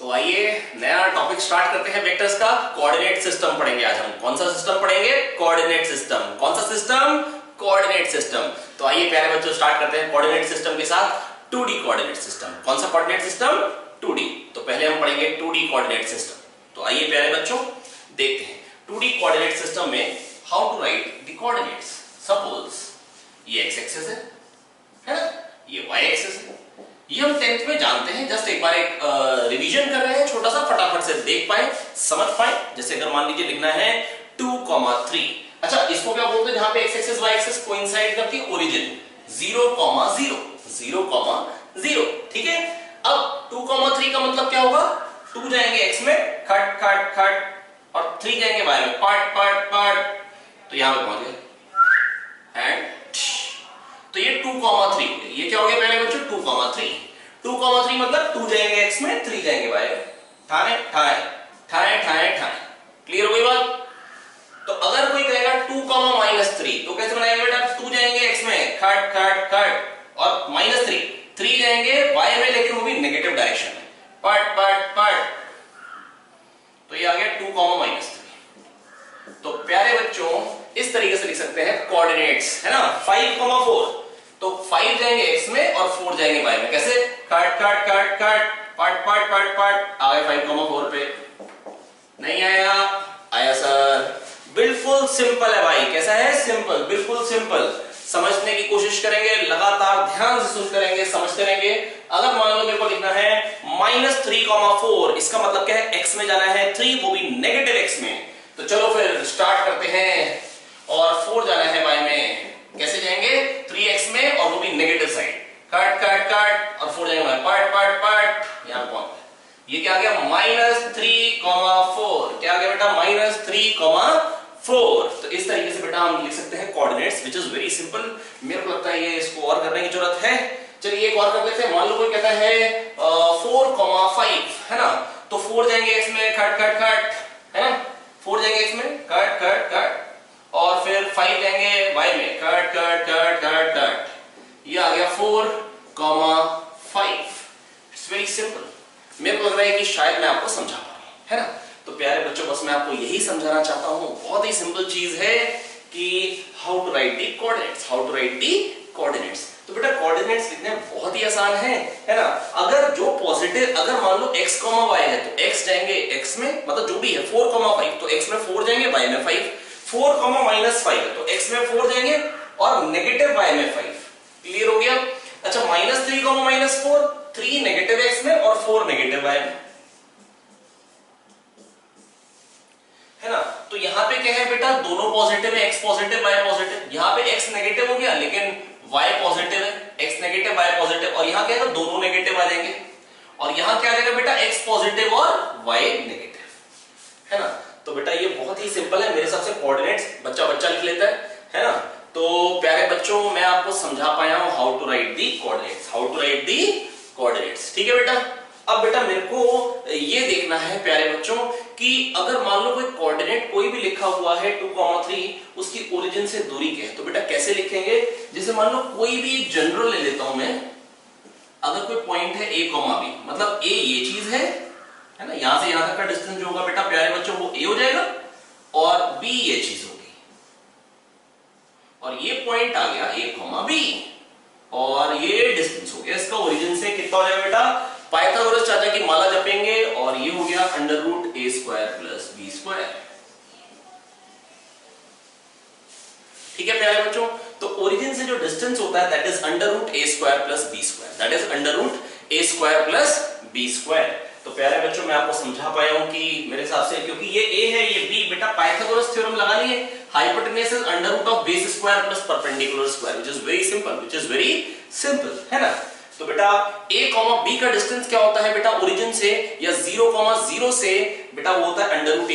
तो आइए नया टॉपिक स्टार्ट करते हैं वेक्टर्स का। कोऑर्डिनेट सिस्टम पढ़ेंगे आज हम। कौन सा सिस्टम पढ़ेंगे? Coordinate system. कौन सा सिस्टम? Coordinate system. तो आइए प्यारे बच्चों स्टार्ट करते हैं कोऑर्डिनेट सिस्टम के साथ 2D कोऑर्डिनेट सिस्टम। कौन सा कोऑर्डिनेट सिस्टम? 2D। तो पहले हम पढ़ेंगे 2D कोऑर्डिनेट सिस्टम। तो आइए प्यारे बच्चों देखते हैं 2D कोऑर्डिनेट सिस्टम में how to write the coordinates. Suppose ये x एक्सिस है ना, ये y एक्सिस है। ये हम 10th में जानते हैं, जस्ट एक बार एक रिवीजन कर रहे हैं छोटा सा, फटाफट से देख पाए समझ पाए। जैसे अगर मान लीजिए लिखना है 2,3। अच्छा, इसको क्या बोलते हैं जहां पे x axis y axis coincide करती है? ओरिजिन 0,0 0,0। ठीक है। अब 2,3 का मतलब क्या होगा? 2 जाएंगे x में, खट खट खट, और 3 जाएंगे y में, पट पट पट। तो यहां पे पहुंच गए एंड तो ये 2,3। ये क्या हो गया पहले बच्चों? 2,3। 2,3 मतलब 2 जाएंगे x में, 3 जाएंगे y में। ठाए ठाए ठाए ठाए ठाए। क्लियर हो गई बात? तो अगर कोई कहेगा 2,-3 तो कैसे बनाएंगे बेटा? 2 जाएंगे x में, खट खट खट, और -3 जाएंगे y में, लेकिन वो भी नेगेटिव डायरेक्शन में, पट पट पट। तो ये आ गया 2,-3। तो प्यारे बच्चों इस तरीके से लिख सकते हैं कोऑर्डिनेट्स, है ना। 5,4 तो 5 जाएंगे x में और 4 जाएंगे y में। कैसे? कट कट कट कट, पट पट पट पट। आ गए 5,4 पे। नहीं आया? आया सर। बिल्कुल सिंपल है भाई। कैसा है? सिंपल, बिल्कुल सिंपल। समझने की कोशिश करेंगे, लगातार ध्यान से सुनते रहेंगे, समझते रहेंगे। अगर मान लो मेरे को लिखना है -3,4, इसका मतलब क्या है? x में जाना है 3, वो भी नेगेटिव x में। तो चलो फिर स्टार्ट करते हैं। और 4 जाना है y में। कैसे जाएंगे? 3x में, और वो भी negative side, cut cut cut, और 4 जाएंगे पट पट पट। यहां पहुंच। ये क्या आ गया? -3,4। क्या आ गया बेटा? -3,4। तो इस तरीके से बेटा हम लिख सकते हैं coordinates, which is very simple. मेरे को लगता है ये इसको और करने की जरूरत है। चलिए एक और कर लेते हैं। मान लो कोई कहता है 4,5, है ना। तो 4 जाएंगे x में, खट खट खट, है ना। 4 जाएंगे x में, कट कट कट, और फिर 5 जाएंगे y में, cut cut cut cut cut. ये आ गया 4,5। It's very simple. मेरे को लग रहा है कि शायद मैं आपको समझा पा रहा हूं, है ना। तो प्यारे बच्चों बस मैं आपको यही समझाना चाहता हूं। बहुत ही सिंपल चीज है कि how to write the coordinates, how to write the coordinates. तो बेटा कोऑर्डिनेट्स लिखने बहुत ही आसान है ना। अगर जो पॉजिटिव, अगर मान लो x, y है तो x जाएंगे x में, मतलब जो भी है 4,5, तो x में 4 जाएंगे, y में 5। 4, -5 है तो x में 4 जाएंगे और नेगेटिव y में 5। क्लियर हो गया? अच्छा, -3, -4, 3 नेगेटिव x में और 4 नेगेटिव y में, है ना। तो यहां पे क्या है बेटा? दोनों पॉजिटिव है, x पॉजिटिव y पॉजिटिव। यहां पे x नेगेटिव हो गया लेकिन y पॉजिटिव है, x नेगेटिव y पॉजिटिव, और यहां क्या है? दोनों नेगेटिव आ जाएंगे। और यहां क्या आ जाएगा बेटा? x पॉजिटिव और y नेगेटिव, है ना। तो बेटा ये बहुत ही सिंपल है। मेरे हिसाब से कोऑर्डिनेट्स बच्चा बच्चा लिख लेता है ना। तो प्यारे बच्चों मैं आपको समझा पाया हूं how to write the coordinates, how to write the coordinates. ठीक है बेटा। अब बेटा मेरे को ये देखना है प्यारे बच्चों कि अगर मान लो कोई कोऑर्डिनेट कोई भी लिखा हुआ है 2,3, उसकी ओरिजिन से दूरी क्या है? तो बेटा कैसे लिखेंगे? जैसे मान लो कोई भी जनरल ले लेता हूं मैं। अगर कोई पॉइंट है a, b, मतलब a ये चीज है ना। यहां से यहां तक का डिस्टेंस जो होगा बेटा प्यारे बच्चों वो a हो जाएगा, और b ये चीज होगी, और ये पॉइंट आ गया a, b, और ये डिस्टेंस हो गया इसका ओरिजिन से। कितना हो जाएगा बेटा? पाइथागोरस चाचा की माला जपेंगे, और ये हो गया √a² + b²। ठीक है प्यारे बच्चों। तो ओरिजिन से जो डिस्टेंस होता है that is √a² + b², that is √a² + b²। तो प्यारे बच्चों मैं आपको समझा पाया हूं कि मेरे हिसाब से, क्योंकि ये a है ये b, बेटा पाइथागोरस थ्योरम लगा लिए। Hypotenuse is √base² + perpendicular², which is very simple, which is very simple, है ना। तो बेटा a, b का डिस्टेंस क्या होता है बेटा? ओरिजिन से या 0,0 से बेटा वो होता है √a² +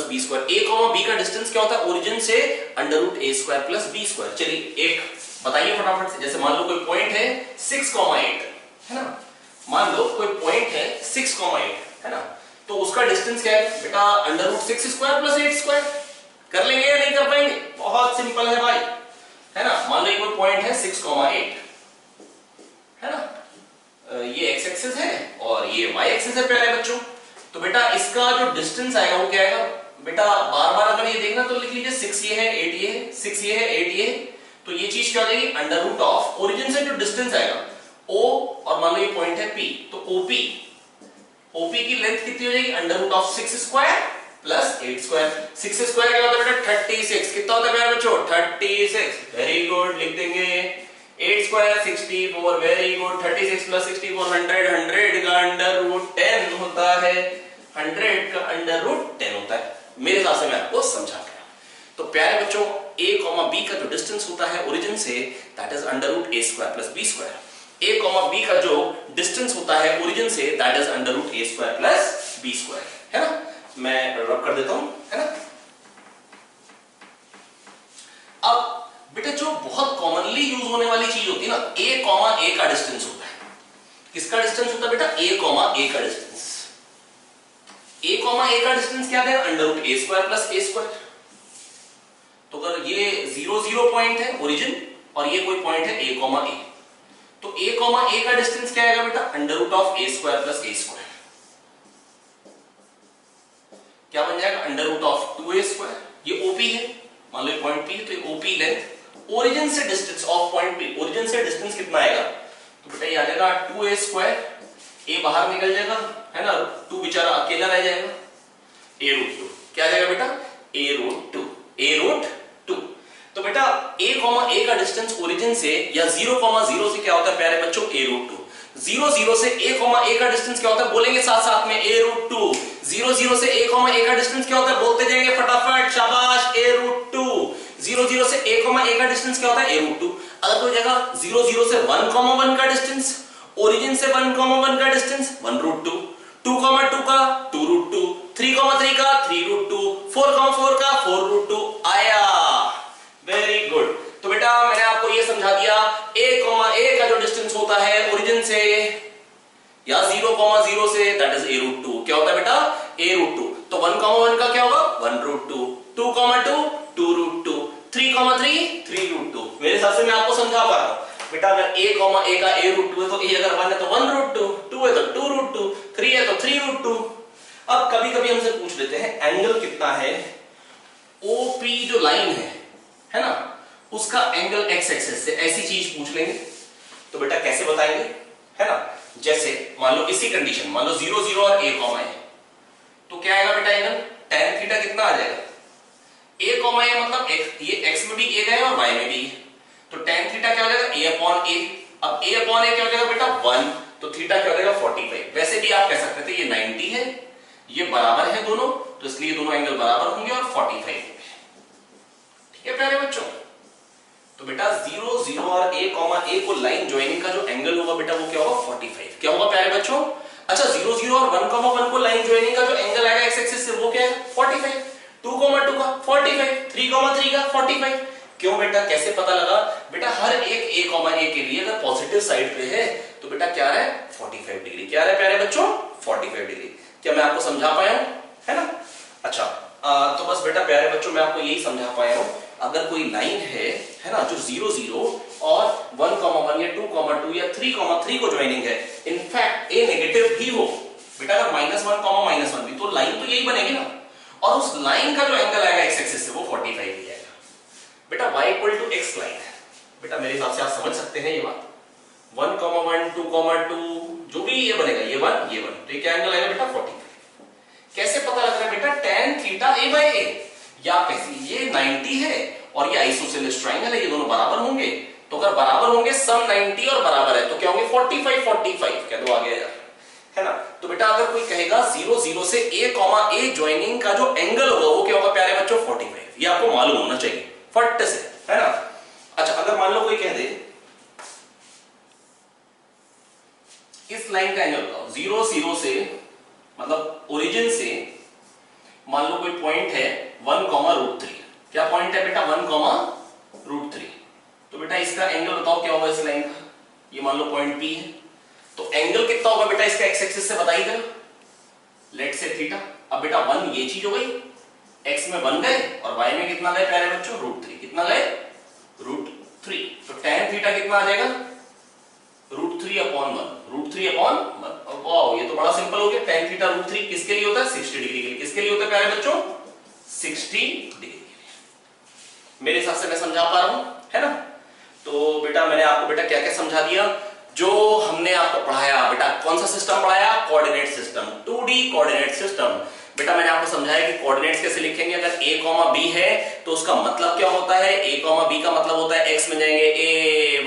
b²। a, b का डिस्टेंस क्या होता है? ओरिजिन से √a² + b²। चलिए एक बताइए फटाफट से। जैसे मान लो कोई पॉइंट है 6,8, है ना। मान लो कोई पॉइंट है 6,8, है ना। तो उसका डिस्टेंस क्या है बेटा? √6² + 8²। कर लेंगे या नहीं कर पाएंगे? बहुत सिंपल है भाई, है ना। मान लो कोई पॉइंट है 6,8, है ना। ये एक्स एक्सिस है और ये वाई एक्सिस है प्यारे बच्चों। तो बेटा इसका जो डिस्टेंस आएगा वो क्या आएगा बेटा, बार बार अगर ये देखना तो लिख लीजिए 6 ये है 8 ये है, 6 ये है 8 ये है। तो ये चीज क्या हो जाएगी, अंडर रूट ऑफ ओरिजिन से जो डिस्टेंस आएगा ओ और मान लो ये पॉइंट है पी, तो ओपी की लेंथ कितनी हो जाएगी, under root of 6 square plus 8 square. 6 square क्या होता है बेटा 36, कितना होता है प्यारे बच्चों 36, वेरी गुड लिख देंगे। 8 स्क्वायर 64, वेरी गुड। 36 प्लस 64 100 का अंडर रूट 10 होता है, 100 का अंडर रूट 10 होता है। मेरे हिसाब से मैं आपको समझा गया। तो प्यारे बच्चों a कॉमा b का जो डिस्टेंस होता है ओरिजिन से that is under root a square plus b square. a comma b का जो डिस्टेंस होता है ओरिजिन से that is under root a square plus b square, है ना। मैं रब कर देता हूं, है ना। अब बेटा जो बहुत कॉमनली यूज होने वाली चीज होती है ना, a कॉमा a का डिस्टेंस होता है। किसका डिस्टेंस होता है बेटा, a कॉमा a का डिस्टेंस। a कॉमा a का डिस्टेंस क्या है, under root a square plus a square. तो अगर ये 0 0 पॉइंट है ओरिजिन और ये कोई पॉइंट है a कॉमा a, तो a कॉमा a का डिस्टेंस क्या आएगा बेटा, under root of a square plus a square. क्या बन जाएगा, under root of 2a square. ये OP है, मान लो ये पॉइंट P है, तो ये OP लेंथ ओरिजिन से distance of point P, origin से डिस्टेंस कितना आएगा, तो बेटा ये आ जाएगा 2a स्क्वायर, a बाहर निकल जाएगा, है ना, 2 बेचारा अकेला रह जाएगा, a रूट 2 क्या आ जाएगा बेटा, a रूट 2, a रूट 2। तो बेटा a कॉमा a का डिस्टेंस ओरिजिन से या 0 कॉमा 0 से क्या होता है प्यारे बच्चों, a रूट 2। 0 0 से a कॉमा a का डिस्टेंस क्या होता है, बोलेंगे साथ साथ में a रूट 2। 0 0 से a कॉमा a का डिस्टेंस क्या होता है, बोलते जाएंगे फटाफट, शाबाश, a रूट 2। 0 0 से a कॉमा a का डिस्टेंस क्या होता है, a रूट 2। अगर कोई जगह 0 0 से 1 कॉमा 1 का डिस्टेंस, ओरिजिन से 1 कॉमा 1 का डिस्टेंस 1 रूट 2, 2 कॉमा 2 का 2 रूट 2, 3 कॉमा 3 का 3 रूट 2, 4 कॉमा 4 का 4 रूट 2 आया। Very good. तो बेटा मैंने आपको ये समझा दिया a कॉमा a का जो डिस्टेंस होता है ओरिजिन से या 0 कॉमा 0 से दैट इज a रूट 2, क्या होता है बेटा, a रूट 2। तो 1 कॉमा 1 का क्या होगा, 1 root 2, 2 comma 2 2 root 2, 3 comma 3 3 root 2। मेरे हिसाब से मैं आपको समझा पा रहा हूं बेटा, अगर a कॉमा a का a रूट 2 है तो a अगर 1 है तो 1 रूट 2, 2 है तो 2 रूट 2, 3 है तो 3 रूट 2। अब कभी कभी हमसे पूछ लेते हैं एंगल कितना है, OP जो लाइन है ना, उसका एंगल x एक्सिस से, ऐसी चीज पूछ लेंगे तो बेटा कैसे बताएंगे, है ना। जैसे मान लो इसी कंडीशन, मान लो 0 0 और a कॉमा है, तो क्या आएगा बेटा एंगल tan थीटा कितना आ जाएगा, a कॉमा a मतलब ये x में भी a है और y में भी है, तो tan थीटा क्या हो जाएगा a अपॉन a। अब a अपॉन a क्या हो जाएगा बेटा 1, तो थीटा क्या हो जाएगा 45। वैसे भी आप कह सकते थे ये 90 है, ये बराबर है दोनों, तो इसलिए दोनों एंगल बराबर होंगे और 45 होंगे। ठीक है प्यारे बच्चों। तो बेटा 0 0 और a कॉमा a को लाइन ज्वाइनिंग का जो एंगल होगा बेटा वो क्या होगा 45। क्या होगा प्यारे बच्चों, अच्छा 0 0 और 1 कॉमा 1 को लाइन ज्वाइनिंग का जो एंगल आएगा x एक्सिस से वो क्या है 45। 2 कॉमा 2 का 45, 3 कॉमा 3 का 45। क्यों बेटा, कैसे पता लगा बेटा, हर एक a कॉमा a के लिए अगर पॉजिटिव साइड पे है तो बेटा क्या है 45 डिग्री। क्या है प्यारे बच्चों 45 डिग्री। क्या मैं आपको समझा पाया हूं, है ना। अच्छा तो बस बेटा प्यारे बच्चों मैं आपको यही समझा पाया हूं, अगर कोई लाइन है ना, जो 0 0 और 1 1 या 2 2 या 3 3 को ज्वाइनिंग है, इनफैक्ट a नेगेटिव भी हो बेटा, अगर -1 -1 भी, तो लाइन तो यही बनेगी ना, और उस लाइन का जो एंगल आएगा x एक्सिस से वो 45 ही आएगा। बेटा y = x लाइन है बेटा, मेरे हिसाब से आप समझ सकते हैं ये बात। 1 1 2 2 जो भी ये बनेगा, ये 1 ये 1, तो ये क्या एंगल आएगा बेटा 45। कैसे पता लग रहा है बेटा, tan थीटा a/a, या कैसे ये 90 है और ये आइसोसेलेस ट्रायंगल है, ये दोनों बराबर होंगे, तो अगर बराबर होंगे सम 90 और बराबर है तो क्या होंगे 45 45। कह दो आगे यार, है ना। तो बेटा अगर कोई कहेगा 0 0 से a कॉमा a ज्वाइनिंग का जो एंगल होगा वो क्या होगा प्यारे बच्चों 45। ये आपको मालूम होना चाहिए फट से, है ना। अच्छा अगर मान लो कोई कह दे इस लाइन का एंगल बताओ, 0 0 से मतलब ओरिजिन से मान लो कोई पॉइंट है 1 √3। क्या पॉइंट है बेटा 1 √3, तो बेटा इसका एंगल बताओ क्या होगा इस लाइन का। ये मान लो पॉइंट P है, तो एंगल कितना होगा बेटा इसका x एक्सिस से बताइए जरा, लेट से थीटा। अब बेटा 1 ये चीज हो गई, x में 1 गए और y में कितना गए प्यारे बच्चों √3, कितना गए √3। तो tan थीटा कितना आ जाएगा √3/1, √3/1। वाओ, ये तो बड़ा सिंपल हो गया। tan थीटा √3 किसके लिए होता है? 60 डिग्री के लिए। किसके लिए होता है प्यारे बच्चों? 60 डिग्री। मेरे हिसाब से मैं समझा पा रहा हूं, है ना? तो बेटा मैंने आपको बेटा क्या क्या समझा दिया, जो हमने आपको पढ़ाया बेटा। कौन सा सिस्टम पढ़ाया? Coordinate system, 2D coordinate system. बेटा मैंने आपको समझाया कि कोऑर्डिनेट्स कैसे लिखेंगे। अगर a, b है तो उसका मतलब क्या होता है? a, b का मतलब होता है x में जाएंगे a,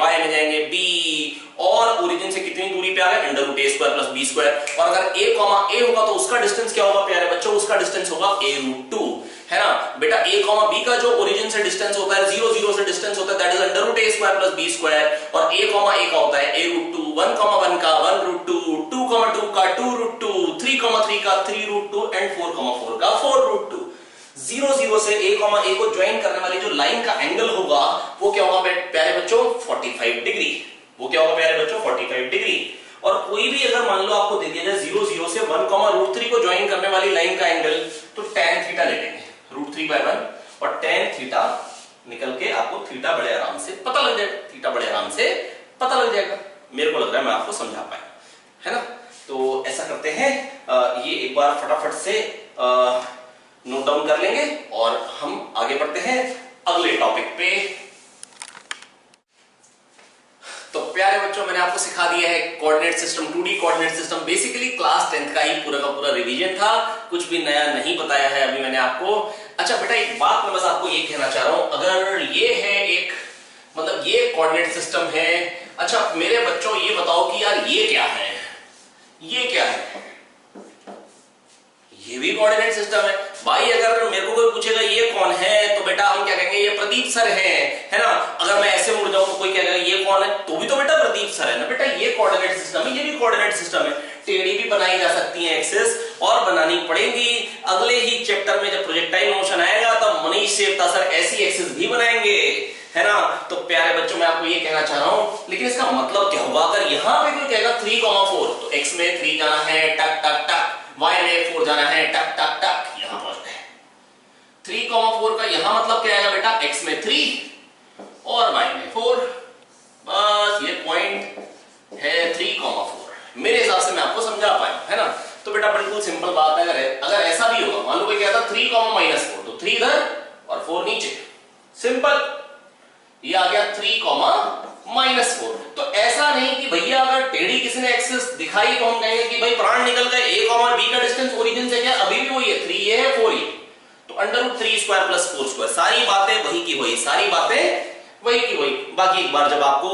y में जाएंगे b, और ओरिजिन से कितनी दूरी पे आ गए? √a² + b²। और अगर a, होगा तो उसका डिस्टेंस क्या होगा प्यारे बच्चों? उसका डिस्टेंस होगा a√2, है ना बेटा। a, b का जो ओरिजिन से डिस्टेंस होता है, 0, 0 से डिस्टेंस होता है, दैट इज √a² + b²। और a, का होता है a√2, 1, 1 का 1√2, 2, 2 का 2√2, 3, 3 का 3√2 एंड 4, 4 का 4√2। 0, 0 से a, को ज्वाइन करने वाली जो लाइन का एंगल होगा वो क्या होगा प्यारे बच्चों? 45 डिग्री। वो क्या होगा प्यारे बच्चों? 45 डिग्री। और कोई भी अगर मान लो आपको दे दिया जाए 0, 0 से 1, √3 को ज्वाइन करने वाली लाइन का एंगल, तो tan थीटा ले लेंगे √3/1, और tan थीटा निकल के आपको थीटा बड़े आराम से पता लग जाएगा। थीटा बड़े आराम से पता लग जाएगा। मेरे को लग रहा है मैं आपको समझा पाया, है ना? तो ऐसा करते हैं, ये एक बार फटाफट से नोट डाउन कर लेंगे और हम आगे बढ़ते हैं अगले टॉपिक पे। तो प्यारे बच्चों मैंने आपको सिखा दिया है coordinate system, 2D coordinate system. Basically class 10th का ही पूरा का पूरा रिवीजन था, कुछ भी नया नहीं बताया है अभी मैंने आपको। अच्छा बेटा एक बात मैं बस आपको ये कहना चाह रहा हूं, अगर ये है एक मतलब ये कोऑर्डिनेट सिस्टम है। अच्छा मेरे बच्चों ये बताओ कि यार ये क्या है? ये क्या है? ये भी कोऑर्डिनेट सिस्टम है भाई। अगर मेरे को कोई पूछेगा ये कौन है, तो बेटा हम क्या कहेंगे? ये प्रदीप सर हैं, है ना? अगर मैं ऐसे मुड़ जाऊं तो कोई क्या कहेगा? ये कौन है? तो भी तो बेटा प्रदीप सर है ना। बेटा ये कोऑर्डिनेट सिस्टम है, ये भी कोऑर्डिनेट सिस्टम है। टेढ़ी भी बनाई जा सकती है एक्सिस, और बनानी पड़ेगी। अगले ही चैप्टर में जब प्रोजेक्टाइल मोशन आएगा तब मनीष सेवता सर ऐसी एक्सिस भी बनाएंगे, है ना? तो प्यारे बच्चों मैं आपको ये कहना चाह रहा हूं, लेकिन इसका मतलब क्या होगा? अगर यहां पे कोई कहेगा 3, 4, तो x में 3 जाना है, टक टक टक, y में 4 जाना है, टक टक टक, यहां पहुंचते हैं। 3, 4 का यहां मतलब क्या आएगा बेटा? x में 3 और y में 4। बस ये पॉइंट है 3, 4। मेरे हिसाब से मैं आपको समझा पाया, है ना? तो बेटा बिल्कुल सिंपल बात है। अगर ऐसा भी होगा, मान लो कोई कहता 3, -4, तो 3 इधर और 4 नीचे, सिंपल। ये आ गया 3, -4। तो ऐसा नहीं कि भैया अगर टेढ़ी किसी ने एक्सिस दिखाई तो हम कहेंगे कि भाई प्राण निकल गए। a, b का डिस्टेंस ओरिजिन से क्या अभी भी वही है, 3 ये है 4 ये, तो √3² + 4²। सारी बातें वही की वही, सारी बातें वही की वही। बाकी एक बार जब आपको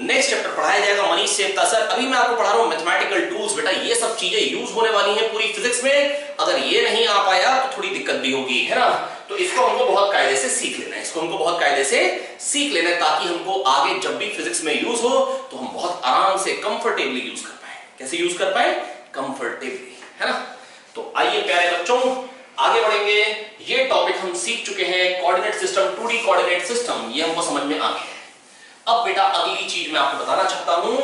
नेक्स्ट चैप्टर पढ़ाया जाएगा मनीष सेवता सर, अभी मैं आपको पढ़ा रहा हूं मैथमेटिकल टूल्स। बेटा ये सब चीजें यूज होने वाली हैं पूरी फिजिक्स में। अगर ये नहीं आ पाया तो थोड़ी दिक्कत भी होगी, है ना? तो इसको हमको बहुत कायदे से सीख लेना है, इसको हमको बहुत कायदे से सीख लेना है, ताकि हमको आगे जब भी फिजिक्स में यूज हो तो हम बहुत आराम से कंफर्टेबली यूज कर पाए। कैसे यूज कर पाए? कंफर्टेबली, है ना? तो आइए प्यारे बच्चों आगे बढ़ेंगे। ये टॉपिक हम सीख चुके हैं, coordinate system, 2D coordinate system, ये हमको समझ में आ गया है। अब बेटा अगली चीज मैं आपको बताना चाहता हूं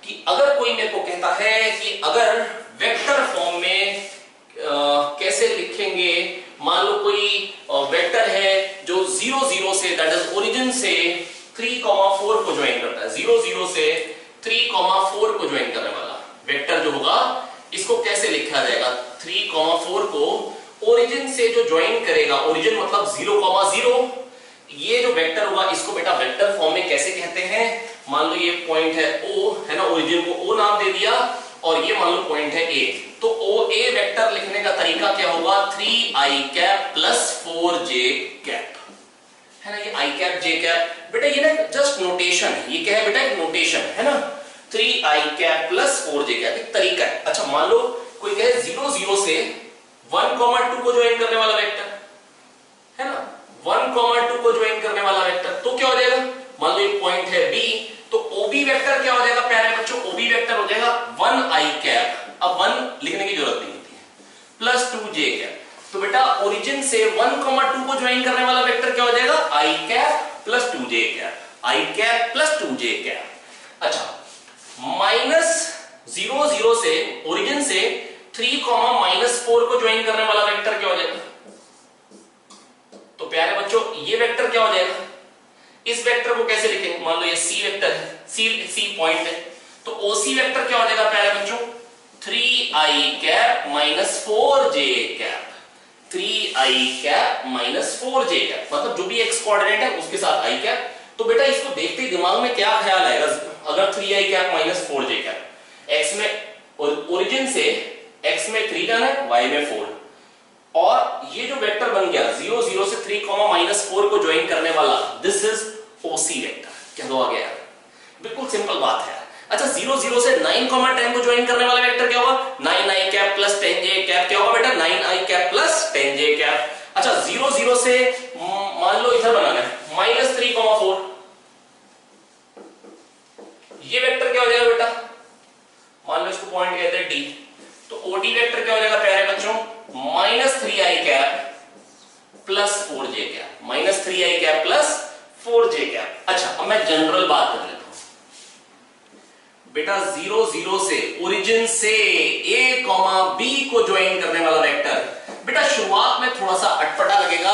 कि अगर कोई मेरे को कहता है कि अगर वेक्टर फॉर्म में कैसे लिखेंगे। मान लो कोई वेक्टर है जो 0, 0 से दैट इज ओरिजिन से 3, 4 को ज्वाइन करता है। 0, 0 से 3, 4 को ज्वाइन करने वाला वेक्टर जो होगा, इसको कैसे लिखा जाएगा? 3, 4 को ओरिजिन से जो ज्वाइन करेगा, ओरिजिन मतलब 0, 0, ये जो वेक्टर होगा इसको बेटा वेक्टर फॉर्म में कैसे कहते हैं? मान लो ये पॉइंट है O, है ना? ओरिजिन को O नाम दे दिया, और ये मान लो पॉइंट है A। तो OA वेक्टर लिखने का तरीका क्या होगा? 3i + 4j, है ना? ये i j बेटा ये ना जस्ट नोटेशन है। ये क्या है बेटा? एक नोटेशन है ना। 3i + 4j एक तरीका है। अच्छा मान लो कोई कहे 0, 0 से 1, 2 को ज्वाइन करने वाला वेक्टर, है ना? 1, 2 को ज्वाइन करने वाला वेक्टर, तो क्या हो जाएगा? मान लो एक पॉइंट है B, तो OB वेक्टर क्या हो जाएगा प्यारे बच्चों? OB वेक्टर हो जाएगा 1i, अब 1 लिखने की जरूरत नहीं होती है, + 2j। तो बेटा ओरिजिन से 1, 2 को ज्वाइन करने वाला वेक्टर क्या हो जाएगा? i + 2j, i + 2j। अच्छा -0, 0 से ओरिजिन से 3, -4 को ज्वाइन करने वाला वेक्टर क्या हो जाएगा? तो प्यारे बच्चों ये वेक्टर क्या हो जाएगा? इस वेक्टर को कैसे लिखेंगे? मान लो ये C वेक्टर है, C पॉइंट है, तो ओसी वेक्टर क्या हो जाएगा प्यारे बच्चों, 3i cap minus 4j cap, 3i cap minus 4j cap, मतलब जो भी x कोऑर्डिनेट है उसके साथ i कैप। तो बेटा इसको देखते ही दिमाग में क्या ख्याल आएगा, अगर 3i cap minus 4j cap, x में ओरिजिन से x में 3 जाना है, y में 4, और ये जो वेक्टर बन गया 0 0 से 3 माइनस 4 को ज्वाइन करने वाला, दिस इज ओसी वेक्टर। क्या दो आ गया, बिल्कुल सिंपल बात है। अच्छा 0 0 से 9 10 को ज्वाइन करने वाला वेक्टर क्या होगा, 9i cap plus 10j cap. क्या होगा बेटा, 9i cap plus 10j cap. अच्छा 0 0 से मान लो इधर बनाना है माइनस 3 4, ये वेक्टर क्या हो जाएगा बेटा, मान लो इसको पॉइंट कहते हैं डी, तो ओडी वेक्टर क्या हो जाएगा प्यारे बच्चों, minus 3i cap plus 4j cap, minus 3i cap plus 4j cap. अच्छा अब मैं जनरल बात कर लेता हूं बेटा, 0 0 से ओरिजिन से a, b को ज्वाइन करने वाला वेक्टर, बेटा शुरुआत में थोड़ा सा अटपटा लगेगा,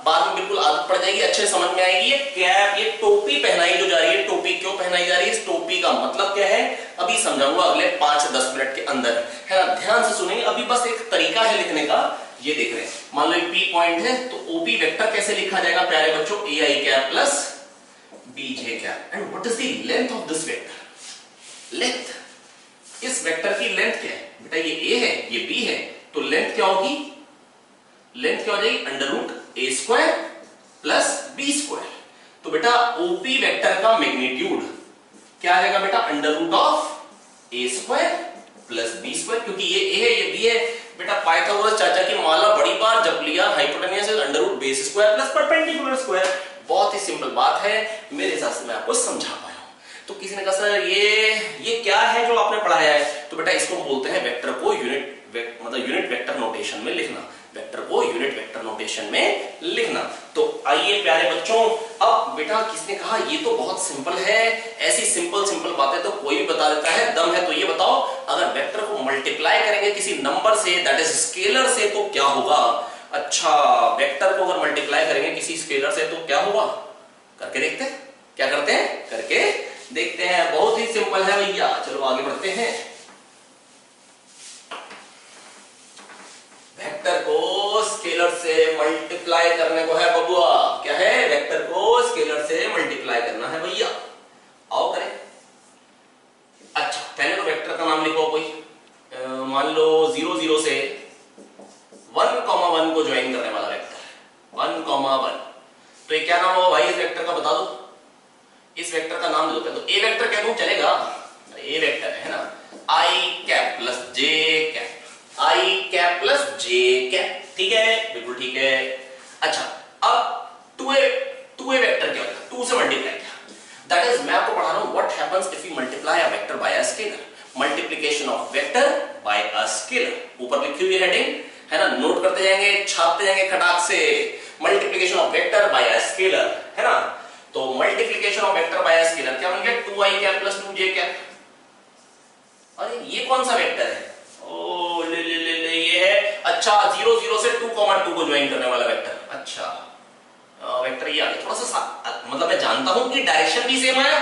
बाद में बिल्कुल आदत पड़ जाएगी, अच्छे समझ में आएगी। ये कैप, ये टोपी पहनाई जो जा रही है, टोपी क्यों पहनाई जा रही है, इस टोपी का मतलब क्या है अभी समझाऊंगा अगले 5 से 10 मिनट के अंदर, है ना, ध्यान से सुनिए। अभी बस एक तरीका है लिखने का, ये देख रहे हैं, मान लो पी पॉइंट है तो ओपी वेक्टर कैसे लिखा जाएगा प्यारे बच्चों, ai cap plus bj cap. And what is the length of this vector, length, इस वेक्टर की लेंथ क्या है बेटा, ये a है ये b है, तो लेंथ क्या होगी, लेंथ क्या हो जाएगी, under root a square plus b square. तो बेटा ओपी वेक्टर का मैग्नीट्यूड क्या आ जाएगा बेटा, under root of a square plus b square, क्योंकि ये a है ये b है। बेटा पाइथागोरस चाचा की माला बड़ी बार जब लिया, hypotenuse under root base square plus perpendicular square, बहुत ही सिंपल बात है, मेरे हिसाब से मैं आपको समझा पाया हूं। तो किसी ने कहा सर ये क्या है जो आपने पढ़ाया है, तो बेटा इसको बोलते हैं वेक्टर को यूनिट वेक्टर नोटेशन में लिखना, वेक्टर को यूनिट वेक्टर नोटेशन में लिखना। तो आइए प्यारे बच्चों, अब बेटा किसने कहा ये तो बहुत सिंपल है, ऐसी सिंपल बातें तो कोई भी बता देता है, दम है तो ये बताओ, अगर वेक्टर को मल्टीप्लाई करेंगे किसी नंबर से, दैट इज स्केलर से, तो क्या होगा। अच्छा वेक्टर को अगर मल्टीप्लाई करेंगे किसी स्केलर से तो क्या होगा, करके देखते हैं, क्या करते हैं, करके देखते हैं, बहुत ही सिंपल है भैया। चलो आगे बढ़ते हैं। वेक्टर को स्केलर से मल्टीप्लाई करने को है बबुआ, क्या है, वेक्टर को स्केलर से मल्टीप्लाई करना है भैया, आओ करें। अच्छा पहले तो वेक्टर का नाम लिखो कोई, मान लो 0 0 से 1 1 को ज्वाइन करने वाला वेक्टर 1 1, तो ये क्या नाम होगा भाई इस वेक्टर का, बता दो, इस वेक्टर का नाम दे दो। तो ए वेक्टर कह दूं चलेगा, ए वेक्टर है ना, i cap plus j cap, i cap plus j cap, ठीक है, बिल्कुल ठीक है। अच्छा अब 2a वेक्टर क्या होता है, 2 से मल्टीप्लाई किया, दैट इज मैं आपको पढ़ा रहा हूं what happens if you multiply a vector by a scalar, multiplication of vector by a scalar, ऊपर लिखी हुई हेडिंग है ना, नोट करते जाएंगे, छापते जाएंगे खटाक से, multiplication of vector by a scalar, है ना। तो multiplication of vector by a scalar क्या बन गया, 2i cap plus 2j cap. अरे ये कौन सा वेक्टर है, ओ ले ले ले ले ये है, अच्छा 0 0 से 2 को ज्वाइन करने वाला वेक्टर। अच्छा वेक्टर ये आ गया, थोड़ा सा मतलब मैं जानता हूं कि डायरेक्शन भी सेम है,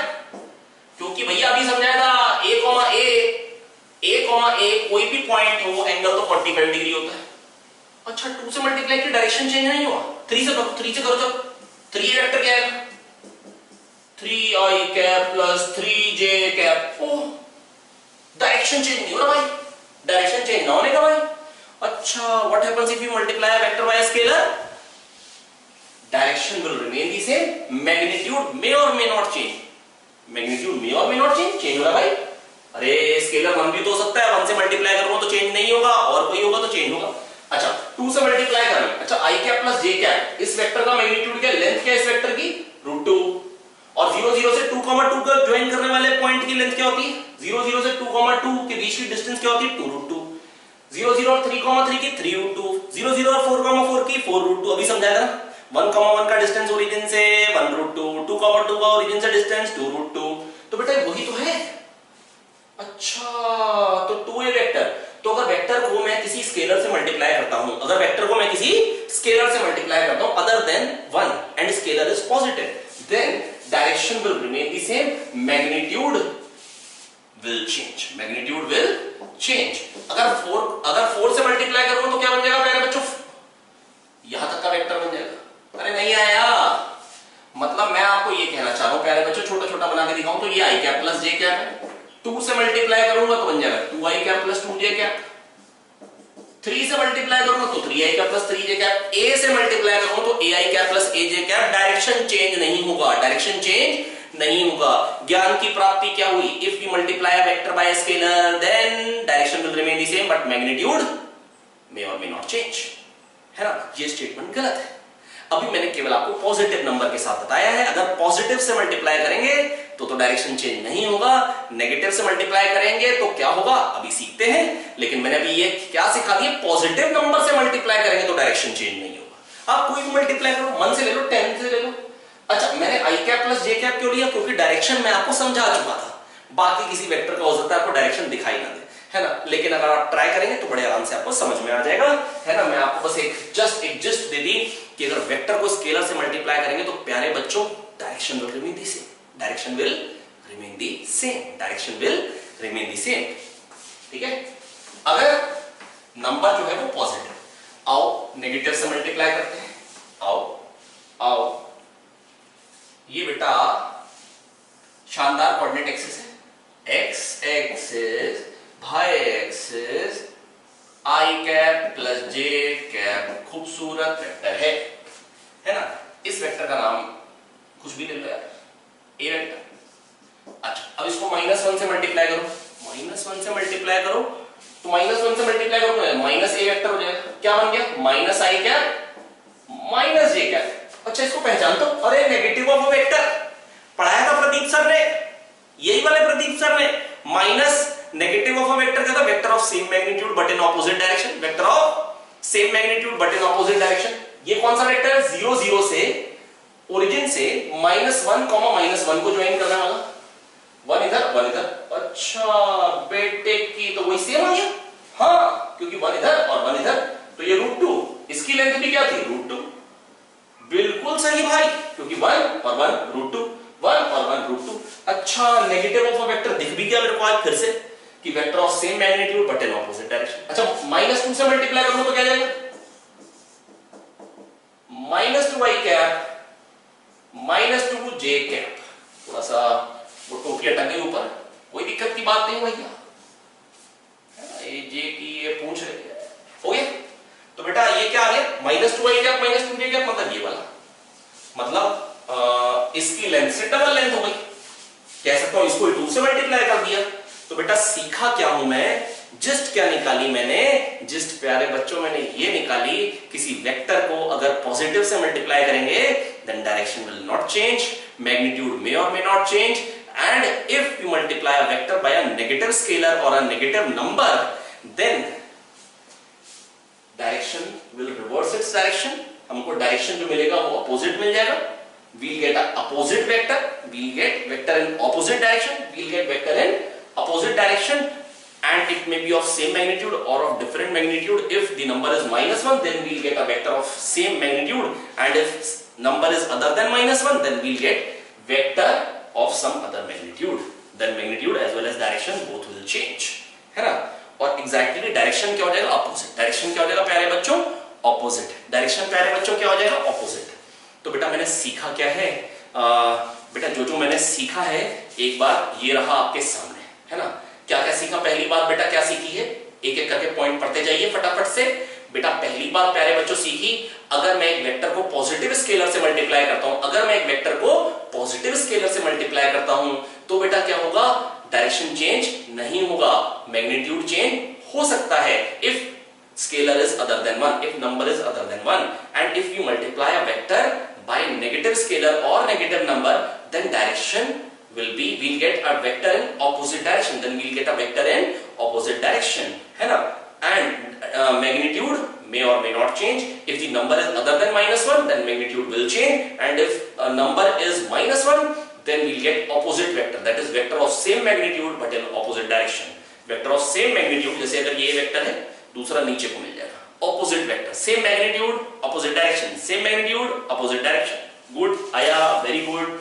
क्योंकि भैया अभी समझाया था a कोई भी पॉइंट हो एंगल तो 45 डिग्री होता है। अच्छा 2 से मल्टीप्लाई की डायरेक्शन चेंज नहीं हुआ, 3 से करो, जब 3 वेक्टर क्या है, 3i cap plus 3j cap, ओ डायरेक्शन चेंज नहीं हो रहा भाई, डायरेक्शन चेंज ना होने का भाई। अच्छा what happens if you multiply a vector by a scalar, direction will remain the same, magnitude may or may not change, magnitude may or may not change हो रहा भाई। अरे स्केलर 1 भी तो हो सकता है, 1 से मल्टीप्लाई करूंगा तो चेंज नहीं होगा, और कोई होगा तो चेंज होगा। अच्छा 2 से मल्टीप्लाई करना, अच्छा i cap plus j cap, इस वेक्टर का मैग्नीट्यूड क्या, लेंथ क्या है इस वेक्टर की, √2, और 0 0 से 2 को ज्वाइन करने वाले पॉइंट की लेंथ क्या होती है, 0 0 से 2 2 के बीच की डिस्टेंस क्या होती है, 2√2, 0 0 और 3 3 की 3√2, 0 0 और 4 4 की 4√2। अभी समझाया था, 1 1 का डिस्टेंस ओरिजिन से 1√2, 2 2 का ओरिजिन से डिस्टेंस 2√2, तो बेटा वही तो है। अच्छा तो 2a वेक्टर, तो अगर वेक्टर को मैं किसी स्केलर से मल्टीप्लाई करता हूं, अगर वेक्टर को मैं किसी स्केलर से मल्टीप्लाई करता हूं other than 1 and scalar is positive, then direction will remain the same, magnitude will change, magnitude will change। अगर 4 से मल्टीप्लाई करूंगा तो क्या बन जाएगा प्यारे बच्चों, यहां तक का वेक्टर बन जाएगा। अरे नहीं आया, मतलब मैं आपको ये कहना चाह रहा हूं प्यारे बच्चों, छोटा छोटा बना के दिखाऊं तो ये आई कैप प्लस जे कैप है, 2 से मल्टीप्लाई करूंगा तो बन जाएगा 2i cap plus 2j cap, 3 से मल्टीप्लाई करूंगा तो 3i cap plus 3j cap, a से मल्टीप्लाई करूंगा तो ai cap plus aj cap. Direction change नहीं होगा, डायरेक्शन चेंज नहीं होगा। ज्ञान की प्राप्ति क्या हुई, if we multiply a vector by a scalar then direction will remain the same but magnitude may or may not change, है ना। ये स्टेटमेंट गलत है। अभी मैंने केवल आपको पॉजिटिव नंबर के साथ बताया है, अगर पॉजिटिव से मल्टीप्लाई करेंगे तो डायरेक्शन चेंज नहीं होगा, नेगेटिव से मल्टीप्लाई करेंगे तो क्या होगा अभी सीखते हैं। लेकिन मैंने अभी ये क्या सिखा दिया, पॉजिटिव नंबर से मल्टीप्लाई करेंगे तो डायरेक्शन चेंज नहीं होगा। आप कोई भी मल्टीप्लाई करो, 1 से ले लो, 10 से ले लो। अच्छा, मैंने आई कैप प्लस जे कैप क्यों लिया, क्योंकि डायरेक्शन मैं आपको समझा चुका था, बाकी किसी वेक्टर का हो सकता है आपको डायरेक्शन दिखाई ना दे, है ना। लेकिन अगर आप ट्राई करेंगे तो बड़े आराम से आपको समझ में आ जाएगा, है ना। मैं आपको बस एक जिस्ट दे दी कि अगर वेक्टर को स्केलर से मल्टीप्लाई करेंगे तो प्यारे बच्चों direction will remain the same, direction will remain the same, direction will remain the same, ठीक है। अगर नंबर जो है वो पॉजिटिव, आओ नेगेटिव से मल्टीप्लाई करते हैं, आओ ये बेटा शानदार कोऑर्डिनेट एक्सिस है, एक्स एक्सिस, वाई एक्सिस, आई कैप प्लस जे कैप, खूबसूरत वेक्टर है ना। इस वेक्टर का नाम कुछ भी ले लो यार, ए वेक्टर। अच्छा, अब इसको -1 से मल्टीप्लाई करो, -1 से मल्टीप्लाई करो तो -1 से मल्टीप्लाई करो तो माइनस ए वेक्टर हो जाएगा। क्या बन गया, माइनस आई कैप माइनस जे कैप। अच्छा, इसको पहचान तो, अरे नेगेटिव ऑफ वेक्टर पढ़ाया था प्रदीप सर ने, यही वाले प्रदीप सर ने। Minus negative of a vector क्या था, vector of same magnitude but in opposite direction, vector of same magnitude but in opposite direction. ये कौन सा वेक्टर है, 0 0 से ओरिजिन से -1, -1 को ज्वाइन करने वाला, 1 इधर 1 इधर। अच्छा बेटे की तो वही सेम आ गया, हाँ, क्योंकि 1 इधर और 1 इधर, तो ये √2, इसकी लेंथ भी क्या थी, √2। बिल्कुल सही भाई, क्योंकि 1 और 1 √2, 1 और 1 √2। अच्छा, नेगेटिव ऑफ अ वेक्टर दिख भी गया मेरे को आज फिर से कि vector of same magnitude but in opposite direction. अच्छा, -2 से मल्टीप्लाई करूंगा तो क्या जाएगा, -2i कैप -2j कैप। थोड़ा सा वो टोपी अटक गई ऊपर, कोई दिक्कत की बात नहीं भैया, ये जे की ये पूछ रहे हैं, हो गया। तो बेटा ये क्या आ गया, -2i कैप -2j कैप, मतलब ये वाला, मतलब इसकी लेंथ से डबल लेंथ हो गई, कह सकता हूं इसको 2 से मल्टीप्लाई कर दिया। तो बेटा सीखा क्या हूं मैं, जिस्ट क्या निकाली मैंने, जिस्ट प्यारे बच्चों मैंने ये निकाली, किसी वेक्टर को अगर पॉजिटिव से मल्टीप्लाई करेंगे then direction will not change, magnitude may or may not change, and if you multiply a vector by a negative scalar or a negative number then direction will reverse its direction. हमको direction जो मिलेगा वो opposite मिल जाएगा, we'll get an opposite vector, we'll get vector in opposite direction, we'll get vector in opposite direction, and it may be of same magnitude or of different magnitude. If the number is -1 then we'll get a vector of same magnitude, and if number is other than -1 then we'll get vector of some other magnitude, then magnitude as well as direction both will change, है ना। और exactly direction क्या हो जाएगा, opposite। Direction क्या हो जाएगा प्यारे बच्चों, opposite। डायरेक्शन प्यारे बच्चों क्या हो जाएगा, opposite। तो बेटा मैंने सीखा क्या है, बेटा जो मैंने सीखा है एक बार ये रहा आपके सामने, है ना। क्या क्या सीखा, पहली बात बेटा क्या सीखी है, एक एक करके पॉइंट पढ़ते जाइए फटाफट से। बेटा पहली बात प्यारे बच्चों सीखी, अगर मैं एक वेक्टर को पॉजिटिव स्केलर से मल्टीप्लाई करता हूं, अगर मैं एक वेक्टर को पॉजिटिव स्केलर से मल्टीप्लाई करता हूं तो बेटा क्या होगा, डायरेक्शन चेंज नहीं होगा, मैग्नीट्यूड चेंज हो सकता है if scalar is other than 1, if number is other than 1, and if you multiply a vector by negative scalar or negative number then direction will be, we'll get a vector in opposite direction, then we'll get a vector in opposite direction, है ना। and magnitude may or may not change, if the number is other than -1 then magnitude will change, and if a number is -1 then we'll get opposite vector, that is vector of same magnitude but in opposite direction। vector of same magnitude, जैसे अगर ये vector है दूसरा नीचे को मिल जाएगा, opposite vector, same magnitude opposite direction, same magnitude opposite direction. Good आया, very good.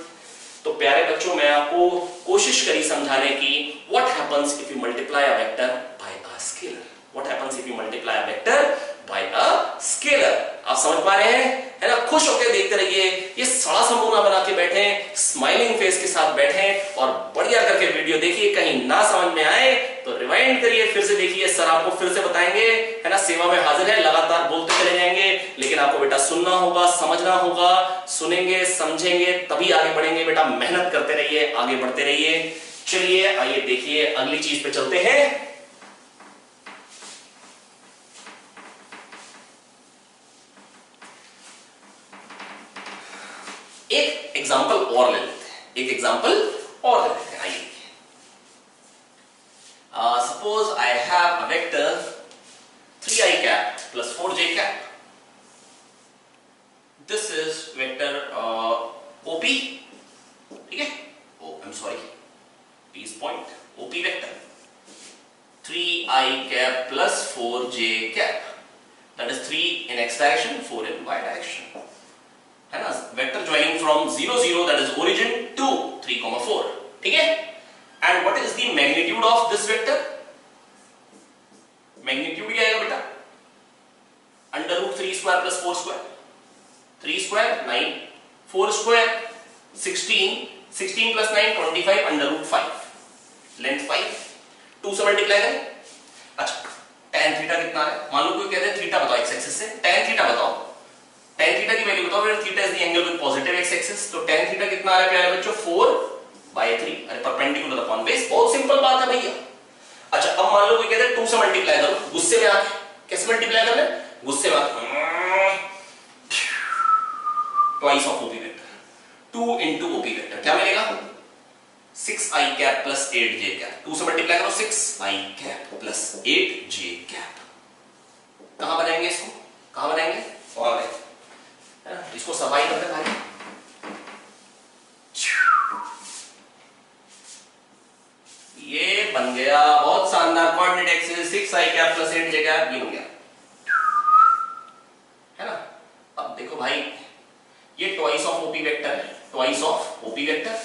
तो प्यारे बच्चों मैं आपको कोशिश करी समझाने की what happens if you multiply a vector by a scalar, what happens if you multiply a vector by a scalar. आप समझ पा रहे हैं, है ना? खुश होकर देखते रहिए, ये सड़ा समूह बना के बैठे, स्माइलिंग फेस के साथ बैठे और बढ़िया करके वीडियो देखिए। कहीं ना समझ में आए तो रिवाइंड करिए, फिर से देखिए, सर आपको फिर से बताएंगे, है ना? सेवा में हाजिर है, लगातार बोलते चले जाएंगे, लेकिन आपको बेटा सुनना होगा, समझना होगा। सुनेंगे समझेंगे तभी आगे बढ़ेंगे बेटा। मेहनत करते रहिए, आगे बढ़ते रहिए। चलिए आइए देखिए अगली चीज पे चलते हैं। एक एग्जांपल और ले लेते हैं, एक एग्जांपल और ले लेते हैं। आइए, suppose I have a vector 3i cap plus 4j cap. This is vector OP, ठीक है? Oh I am sorry, P is point, OP vector 3i cap plus 4j cap, that is 3 in x direction, 4 in y direction, है ना? Vector joining from 0 0 that is origin to 3 4, ठीक है? And what is the magnitude of this vector? Magnitude क्या आएगा बेटा? Under root 3 square plus 4 square, 3 square 9, 4 square 16, 16 plus 9 25, under root 5, length 5, 2 से multiply करें। अच्छा, tan थीटा कितना है? मान लो कोई कहते हैं थीटा बताओ एक्स एक्सिस से, tan थीटा बताओ, tan थीटा की वैल्यू बताओ। फिर theta is the angle with positive x axis, तो tan थीटा कितना आ रहा है प्यारे बच्चों? 4/3। अरे परपेंडिकुलर अपॉन बेस, बहुत सिंपल बात है भैया। अच्छा, अब मान लो कोई कहते हैं 2 से मल्टीप्लाई करो, गुस्से में आके। कैसे मल्टीप्लाई करना है? गुस्से में आके twice of OP vector, 2 into OP vector, क्या मिलेगा? 6i cap plus 8j cap। 2 से मल्टीप्लाई करो, 6i cap plus 8j cap। कहां बनाएंगे इसको? कहां बनाएंगे? और इसको सफाई करते भाई। ये बन गया बहुत शानदार coordinate axis 6i cap plus 8j cap, ये बन गया, है ना? अब देखो भाई, ये ट्वाइस ऑफ OP वेक्टर है, ट्वाइस ऑफ OP वेक्टर,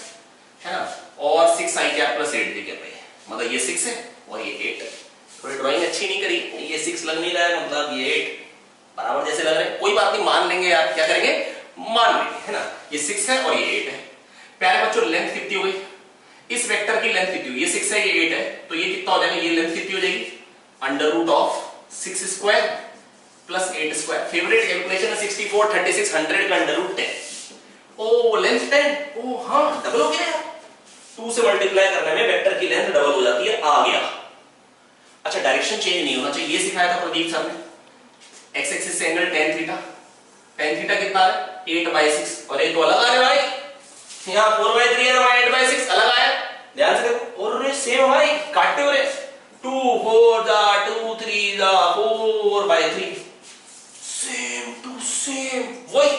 है ना? और 6i cap plus 8j cap है, मतलब ये 6 है और ये 8 है। थोड़ी ड्राइंग अच्छी नहीं करी, ये 6 लग नहीं रहा है, मतलब ये 8 बराबर जैसे लग रहे हैं। कोई बात नहीं, मान लेंगे यार, क्या करेंगे? मान लेंगे, है ना? ये 6 है और ये 8 है। प्यारे बच्चों लेंथ कितनी हो गई? इस वेक्टर की लेंथ कितनी हुई? ये 6 है, ये 8 है, तो ये कितना हो जाएगा? ये लेंथ कितनी हो जाएगी? Under root of 6 square plus 8 square. Favourite calculation है 64, 36, 100 का अंडर रूट 10। ओ लेंथ 10, ओ हाँ डबल हो गया। 2 से मल्टीप्लाई करने में वेक्टर की लेंथ डबल हो जाती है, आ गया। अच्छा, डायरेक्शन चेंज नहीं होना चाहिए, ये सिखाया था प्रदीप सर ने। एक्स एक्सिस से angle tan theta, tan theta कितना है? 8/6, और ये तो अलग आ रहा है भाई, यहाँ 4/3 है, वहां 8/6 अलग आया, ध्यान से देखो। और सेम भाई, काटते हो रहे, 2 4 जा 2 3 जा 4/3, सेम टू सेम वही।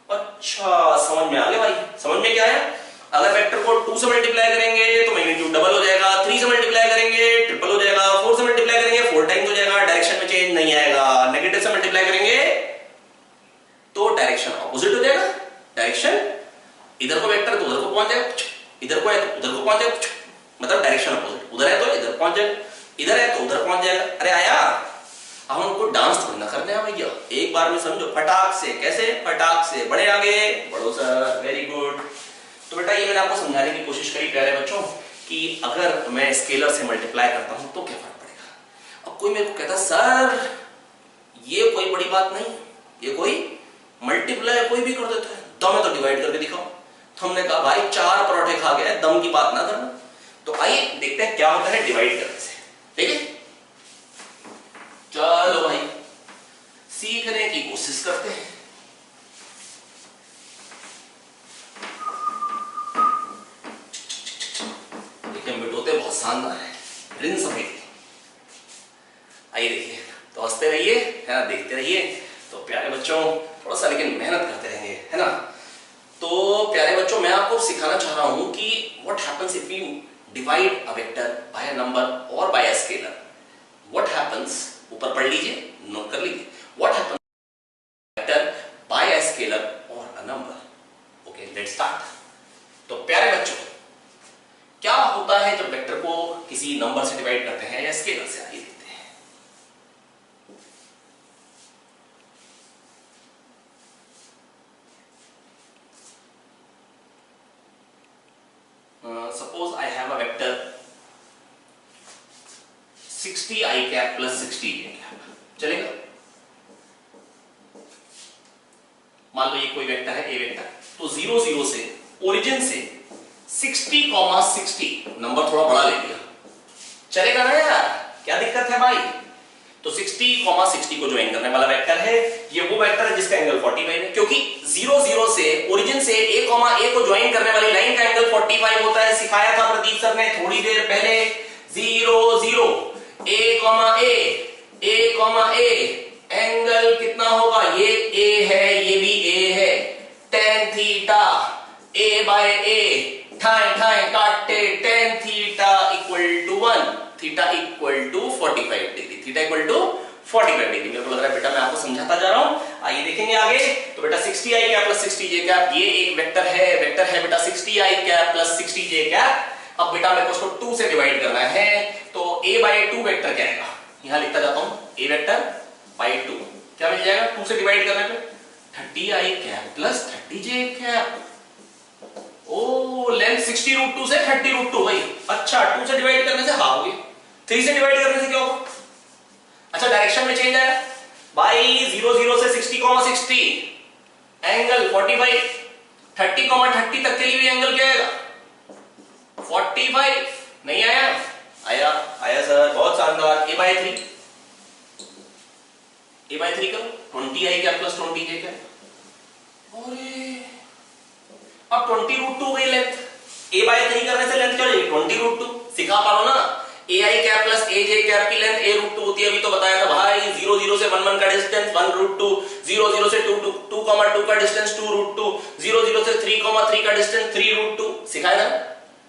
अच्छा समझ में आ गया भाई, समझ में क्या है? अगर वेक्टर को 2 से मल्टीप्लाई करेंगे तो मैग्नीट्यूड डबल हो जाएगा, 3 से मल्टीप्लाई करेंगे ट्रिपल हो जाएगा, 4 से मल्टीप्लाई करेंगे 4 टाइम्स हो जाएगा, डायरेक्शन में चेंज नहीं आएगा। नेगेटिव से मल्टीप्लाई करेंगे तो डायरेक्शन ऑपोजिट हो जाएगा, डायरेक्शन इधर को वेक्टर तो उधर को पहुंच जाएगा, इधर को है तो उधर को पहुंच जाएगा, मतलब डायरेक्शन ऑपोजिट। उधर है तो इधर पहुंच जाएगा, इधर है तो उधर पहुंच जाएगा। अरे आया, अब हमको डांस थोड़ी ना करने हैं भैया, एक बार में समझो फटाक से। कैसे? फटाक से, बड़े आगे बढ़ो सर, वेरी गुड। तो बेटा ये मैंने आपको समझाने की कोशिश करी प्यारे बच्चों कि अगर मैं स्केलर से मल्टीप्लाई करता हूं तो क्या फर्क पड़ेगा। अब कोई मेरे को कहता सर ये कोई बड़ी बात नहीं, ये कोई मल्टीप्लाई कोई भी कर देता है, दम है तो डिवाइड करके दिखाओ। तो हमने कहा भाई 4 परोठे खा गए, दम की बात ना करना। तो आइए देखते हैं क्या होता है डिवाइड करने से, ठीक है? चलो भाई सीखने की कोशिश करते हैं। बेटोते बहुत शानदार है, रिन सफेद। आइए देखिए, तो हंसते रहिए, है ना, देखते रहिए। तो प्यारे बच्चों थोड़ा सा लेकिन मेहनत करते रहेंगे, है ना। तो प्यारे बच्चों मैं आपको सिखाना चाह रहा हूं कि what happens if you divide a vector by a number or by a scalar. What happens, ऊपर पढ़ लीजिए, नोट कर लीजिए। What happens vector by a scalar or a number. Okay let's start. Cap plus 60 J cap चलेगा। मान लो ये कोई vector है ए वेक्टर, तो 0 0 से ओरिजिन से 60,60 नंबर थोड़ा बड़ा ले लिया, चलेगा ना यार, क्या दिक्कत है भाई। तो 60,60 को ज्वाइन करने वाला वेक्टर है, ये वो वेक्टर है जिसका एंगल 45 है, क्योंकि 0 0 से ओरिजिन से a, को ज्वाइन करने वाली लाइन का एंगल 45 होता है। सिखाया था प्रदीप सर ने थोड़ी देर पहले। 0 0 a, एंगल कितना होगा, ये a है, ये भी a है, tan theta a by a, ठाई ठाई काटे tan theta equal to 1, theta equal to 45 degree, theta equal to 45 degree. मेरे को लग रहा है बेटा मैं आपको समझाता जा रहा हूं, आइए देखेंगे आगे। तो बेटा 60 आई कैप प्लस 60 जे कैप, ये एक वेक्टर है बेटा 60 आई कैप प्लस 60 जे कैप। अब बेटा मेरे को उसको 2 से डिवाइड करना है, तो a बाय 2 वेक्टर क्या आएगा, यहां लिखता जाता हूं, a वेक्टर बाय 2 क्या मिल जाएगा 2 से डिवाइड करने पे 30 आई कैप प्लस 30 जे कैप। ओ लेंथ 60 रूट 2 से 30 रूट 2 भाई। अच्छा 2 से डिवाइड करने से हाफ हो गई, 3 से डिवाइड करने से क्या होगा, अच्छा डायरेक्शन में चेंज आया भाई। 0 0 से 60,60 एंगल 45, 30,30 तक के लिए भी एंगल क्या आएगा 45। नहीं आया, आया सर, बहुत शानदार। a बाय 3 करो, 20 आई क्या प्लस 20 जे क्या। अरे अब 20 रूट 2 गई लेंथ, a बाय 3 करने से लेंथ क्या हो जाएगी 20 रूट 2। सिखा पा लो ना, a I cap plus a J cap की लेंथ a रूट 2 होती है, अभी तो बताया था भाई। 0 0 से 1 1 का डिस्टेंस 1 रूट 2, 0 0 से 2 2 का डिस्टेंस 2 रूट 2, 0 0 से 3 3 का डिस्टेंस 3 रूट 2। सिखाया ना।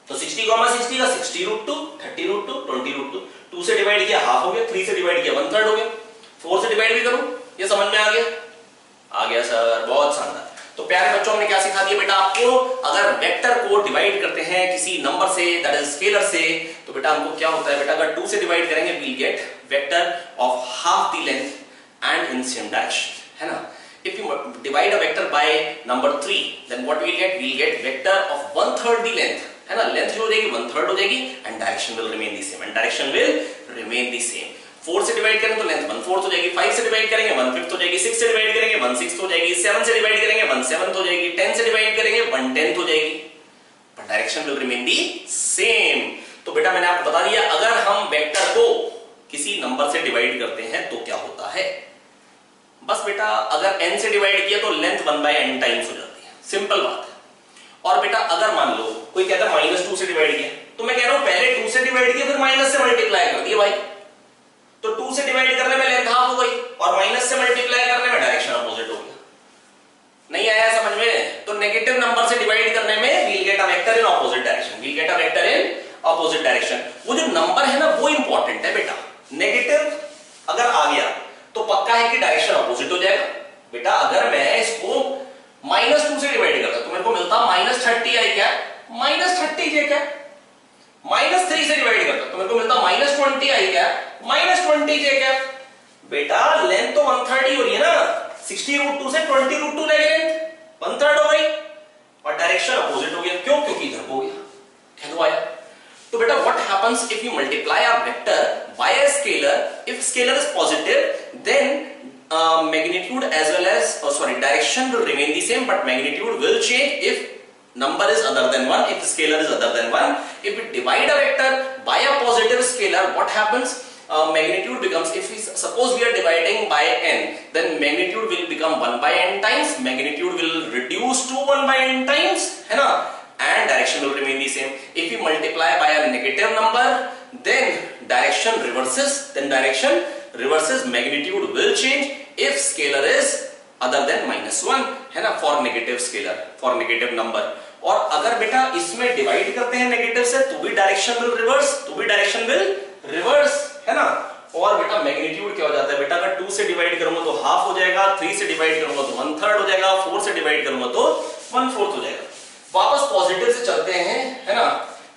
तो 60, 60 का 60 रूट 2, 30 रूट 2, 20 रूट 2, 2 से डिवाइड किया हाफ हो गया, 3 से डिवाइड किया 1/3 हो गया, 4 से डिवाइड भी करूं, ये समझ में आ गया सर, बहुत शानदार। तो प्यारे बच्चों हमने क्या सिखा दिया बेटा आपको, अगर वेक्टर को डिवाइड करते हैं किसी नंबर से, दैट इज स्केलर से, तो बेटा हमको क्या होता है बेटा, अगर 2 से डिवाइड करेंगे we'll get vector of half the length and in same direction, है ना। If you divide a vector by number 3, then what we'll get? We'll get vector of 1/3 the length, है ना। लेंथ जो हो जाएगी 1/3 हो जाएगी, and direction will remain the same, and direction will remain the same। 4 से डिवाइड करें तो लेंथ 1/4 हो जाएगी, 5 से डिवाइड करेंगे 1/5 हो जाएगी, 6 से डिवाइड करेंगे 1/6 हो जाएगी, 7 से डिवाइड करेंगे 1/7 हो जाएगी, 10 से डिवाइड करेंगे 1/10 हो जाएगी, but direction will remain the same। तो बेटा मैंने आपको बता दिया, अगर हम वेक्टर को किसी नंबर से डिवाइड करते हैं तो क्या होता है। बस बेटा अगर n से डिवाइड किया तो लेंथ 1/n टाइम्स हो जाती है, सिंपल बात है। और बेटा अगर मान लो कोई कहता है -2 से डिवाइड किया, तो मैं कह रहा हूं पहले 2 से डिवाइड किया फिर माइनस से मल्टीप्लाई कर दिया भाई, तो 2 से डिवाइड करने में लेंथ हाफ हो गई और माइनस से मल्टीप्लाई करने में डायरेक्शन अपोजिट हो गया। नहीं आया समझ में। तो नेगेटिव नंबर से डिवाइड करने में we'll get a vector in opposite direction, we'll get a vector in opposite direction. वो जो नंबर है ना वो इंपॉर्टेंट है बेटा, नेगेटिव अगर आ गया तो पक्का है कि डायरेक्शन अपोजिट हो जाएगा। बेटा अगर मैं इसको -2 से डिवाइड करता तो मेरे को मिलता -30 आई क्या, -30 जे क्या। -3 से डिवाइड करता तो मेरे को मिलता -20 आई क्या, -20 जे क्या। बेटा लेंथ तो 1/3 ही हो रही है ना, 60 रूट 2 से 20 रूट 2 ले गए, 1/3 हो गई और डायरेक्शन अपोजिट हो गया। क्यों? क्योंकि इधर हो गया, कह दो आया। तो बेटा what happens if you multiply a vector by a scalar? If scalar is positive, then magnitude as well as direction will remain the same, but magnitude will change if number is other than 1, if scalar is other than 1. If we divide a vector by a positive scalar, what happens? Magnitude becomes, if we suppose we are dividing by n, then magnitude will become 1/n times, magnitude will reduce to 1/n times, है ना, and direction will remain the same. If we multiply by a negative number, then direction reverses, magnitude will change if scalar is other than -1, है ना, for negative scalar, for negative number. और अगर बेटा इसमें divide करते हैं negative से तो भी डायरेक्शन विल रिवर्स, है ना। और बेटा मैग्नीट्यूड क्या हो जाता है बेटा, अगर 2 से डिवाइड करूंगा तो हाफ हो जाएगा, 3 से डिवाइड करूंगा तो 1/3 हो जाएगा, 4 से डिवाइड करूंगा तो 1/4 हो जाएगा। वापस पॉजिटिव से चलते हैं, है ना।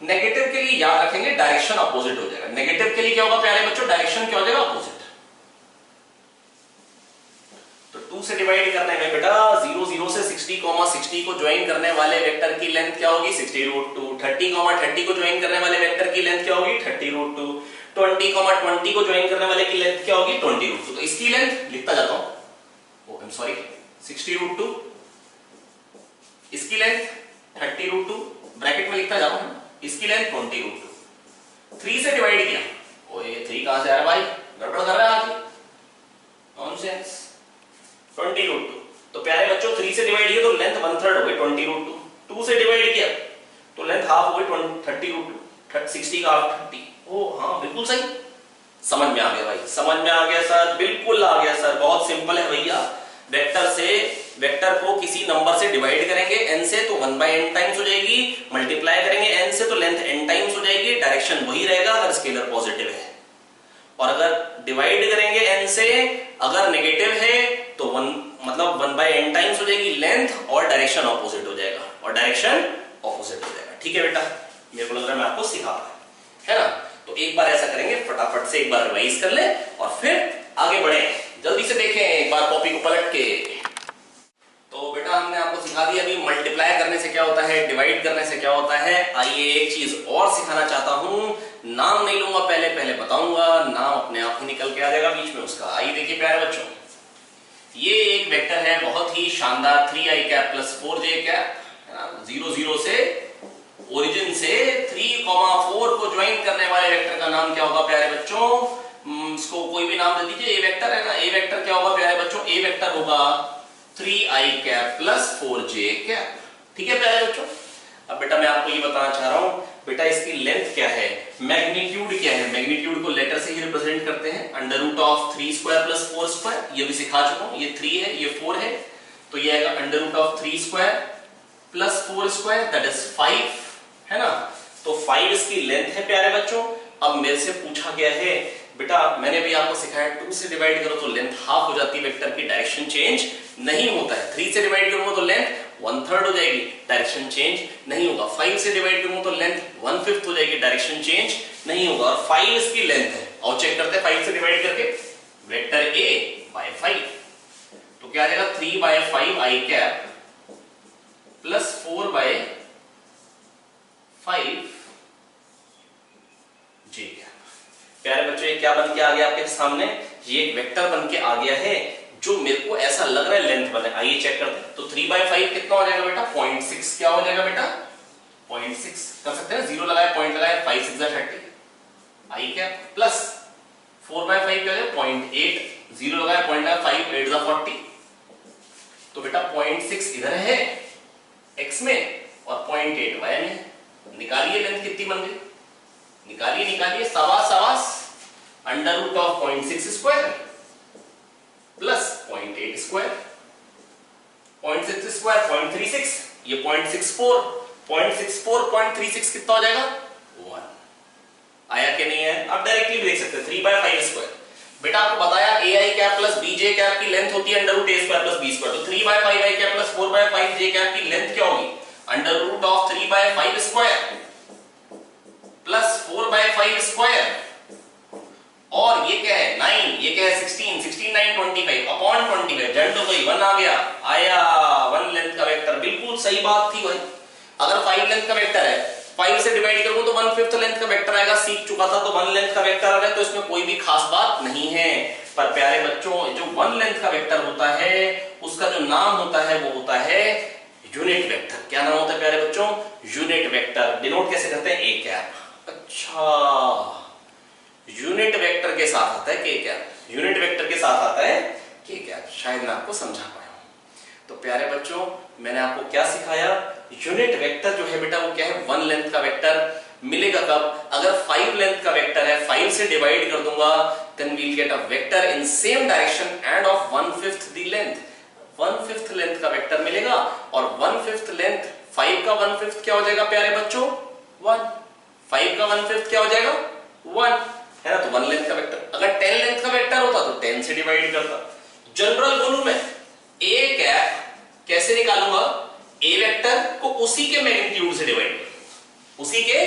नेगेटिव के लिए याद रखेंगे डायरेक्शन अपोजिट हो जाएगा। नेगेटिव के लिए क्या होगा प्यारे बच्चों, डायरेक्शन क्या हो जाएगा, अपोजिट। तो 2 से डिवाइड करने में बेटा 0 0 से 60 60 को ज्वाइन करने वाले वेक्टर की लेंथ क्या होगी 60√2। 30 30 को ज्वाइन करने वाले वेक्टर की लेंथ क्या होगी 30√2। 20 20 को ज्वाइन करने वाले की लेंथ क्या होगी 20√2। तो इसकी लेंथ लिखता जाता हूं, आई एम सॉरी 60√2, इसकी लेंथ 30√2 ब्रैकेट में लिखता जाता हूं, इसकी लेंथ 20√2। 3 से डिवाइड किया, ओए 3 कहां से आ रहा भाई, गड़बड़ कर रहा है आगे, नॉनसेंस। 20√2, तो प्यारे बच्चों 3 से डिवाइड किया तो लेंथ 1/3 हो गई 20√2। 2 से डिवाइड किया तो लेंथ हाफ हो गई 30√2। 60 का हाफ 30। ओ हाँ बिल्कुल सही, समझ में आ गया भाई, समझ में आ गया सर, बिल्कुल आ गया सर, बहुत सिंपल है भैया। वेक्टर से वेक्टर को किसी नंबर से डिवाइड करेंगे n से तो 1/n टाइम्स हो जाएगी, मल्टीप्लाई करेंगे n से तो लेंथ n टाइम्स हो जाएगी, डायरेक्शन वही रहेगा अगर स्केलर पॉजिटिव है, और अगर डिवाइड करेंगे n से अगर नेगेटिव है तो 1/n टाइम्स हो जाएगी लेंथ, और डायरेक्शन ऑपोजिट हो जाएगा, और डायरेक्शन ऑपोजिट हो जाएगा। ठीक है बेटा, मेरे को लग रहा है मैं आपको सिखा पाया है ना। तो एक बार ऐसा करेंगे, फटाफट से एक बार रिवाइज कर ले और फिर आगे बढ़े, जल्दी से देखें एक बार कॉपी को पलट के। तो बेटा हमने आपको सिखा दिया अभी मल्टीप्लाई करने से क्या होता है, डिवाइड करने से क्या होता है। आइए एक चीज और सिखाना चाहता हूं, नाम नहीं लूंगा, पहले पहले बताऊंगा, नाम अपने आप ही निकल के आ जाएगा बीच में उसका। आइए देखिए प्यारे बच्चों, ये एक वेक्टर है बहुत ही शानदार 3i cap plus 4j cap, 0 0 से ओरिजिन से 3, 4 को ज्वाइन करने वाले वेक्टर का नाम क्या होगा प्यारे बच्चों, इसको कोई भी नाम दे दीजिए। ए वेक्टर है ना, ए वेक्टर क्या होगा प्यारे बच्चों, ए वेक्टर होगा 3i cap plus 4j cap. ठीक है प्यारे बच्चों, अब बेटा मैं आपको ये बताना चाह रहा हूं, बेटा इसकी लेंथ क्या है, मैग्नीट्यूड क्या है, मैग्नीट्यूड को लेटर से ही रिप्रेजेंट करते हैं, √3² प्लस 4², ये भी सिखा चुका हूं, ये 3 है ये 4 है, तो ये आएगा √3² प्लस 4², दैट इज 5 है ना। तो 5 इसकी लेंथ है प्यारे बच्चों। अब मेरे से पूछा गया है बेटा, मैंने भी आपको सिखाया 2 से डिवाइड करो तो लेंथ हाफ हो जाती है, वेक्टर की डायरेक्शन चेंज नहीं होता है। 3 से डिवाइड करूंगा तो लेंथ 1/3 हो जाएगी, डायरेक्शन चेंज नहीं होगा। 5 से डिवाइड करूंगा तो लेंथ 1/5 हो जाएगी, डायरेक्शन चेंज नहीं होगा। और 5 इसकी लेंथ है, और चेक करते हैं 5 से डिवाइड करके, वेक्टर a बाय 5, तो क्या आ जाएगा 3/5 i cap plus 4/5 j cap. प्यारे बच्चों ये क्या बन के आ गया आपके सामने, ये एक वेक्टर बन के आ गया है जो मेरे को ऐसा लग रहा है लेंथ बने। आइए चेक करते हैं, तो 3/5 कितना हो जाएगा बेटा 0.6, क्या हो जाएगा बेटा 0.6 कर सकते हैं, 0 लगाए पॉइंट लगाए, 5 6 30 आई कैप प्लस 4/5 क्या हो जाएगा 0.8, 0 लगाए पॉइंट लगाए, 5 8 40, तो बेटा 0.6 इधर है x में और 0.8 y में। निकालिए लेंथ कितनी बन गई, निकालिए सवास √0.6² प्लस 0.8², 0.6² 0.36, ये 0.64, 0.36 कितना हो जाएगा 1। आया कि नहीं है, आप डायरेक्टली देख सकते हैं 3/5²। बेटा आपको बताया ai cap plus bj cap की लेंथ होती है √a² प्लस b², तो 3/5 i cap plus 4/5 j cap की लेंथ क्या होगी √3/5² प्लस 4/5², और ये क्या है 9, ये क्या है 16, 16 9 25 अपॉन 25, जंड हो गई 1 आ गया, आया 1 लेंथ का वेक्टर। बिल्कुल सही बात थी भाई, अगर 5 लेंथ का वेक्टर है 5 से डिवाइड करूं तो 1/5 लेंथ का वेक्टर आएगा, सीख चुका था। तो 1 लेंथ का वेक्टर आ रहा है तो इसमें कोई भी खास बात नहीं है। पर प्यारे बच्चों जो 1 लेंथ का वेक्टर होता है उसका जो नाम होता है वो होता है यूनिट वेक्टर। क्या नाम होता है प्यारे बच्चों, यूनिट वेक्टर। डिनोट कैसे करते हैं a कैप। अच्छा, यूनिट वेक्टर के साथ आता है k कैप, यूनिट वेक्टर के साथ आता है k कैप। शायद मैं आपको समझा पाया हूं। तो प्यारे बच्चों मैंने आपको क्या सिखाया, यूनिट वेक्टर जो है बेटा वो क्या है 1 लेंथ का वेक्टर मिलेगा कब, अगर 5 लेंथ का वेक्टर है 5 से डिवाइड कर दूंगा then we will get a vector in same direction and of 1/5 the length. 1/5 length का वेक्टर मिलेगा, और 1/5 लेंथ 5 का 1/5 क्या हो जाएगा प्यारे बच्चों 1, 5 का 1/5 क्या हो जाएगा 1 है ना। तो 1 लेंथ का वेक्टर, अगर 10 लेंथ का वेक्टर होता तो 10 से डिवाइड करता। जनरल बोलूं मैं a कैप कैसे निकालूंगा, a वेक्टर को उसी के मैग्नीट्यूड से डिवाइड, उसी के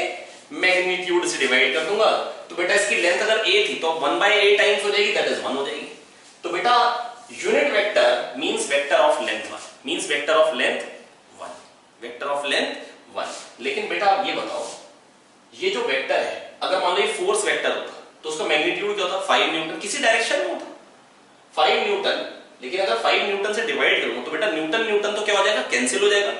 मैग्नीट्यूड से डिवाइड कर दूंगा। तो बेटा इसकी लेंथ अगर a थी तो 1/a टाइम्स हो जाएगी, दैट इज 1 हो जाएगी। तो बेटा unit vector means vector of length 1, means vector of length 1, vector of length 1। लेकिन बेटा आप ये बताओ, ये जो वेक्टर है, अगर मान लो ये फोर्स वेक्टर होता तो उसका मैग्नीट्यूड क्या होता? 5 न्यूटन, किसी डायरेक्शन में होता 5 न्यूटन। लेकिन अगर 5 न्यूटन से डिवाइड करूं तो बेटा न्यूटन न्यूटन तो क्या हो जाएगा? कैंसिल हो जाएगा।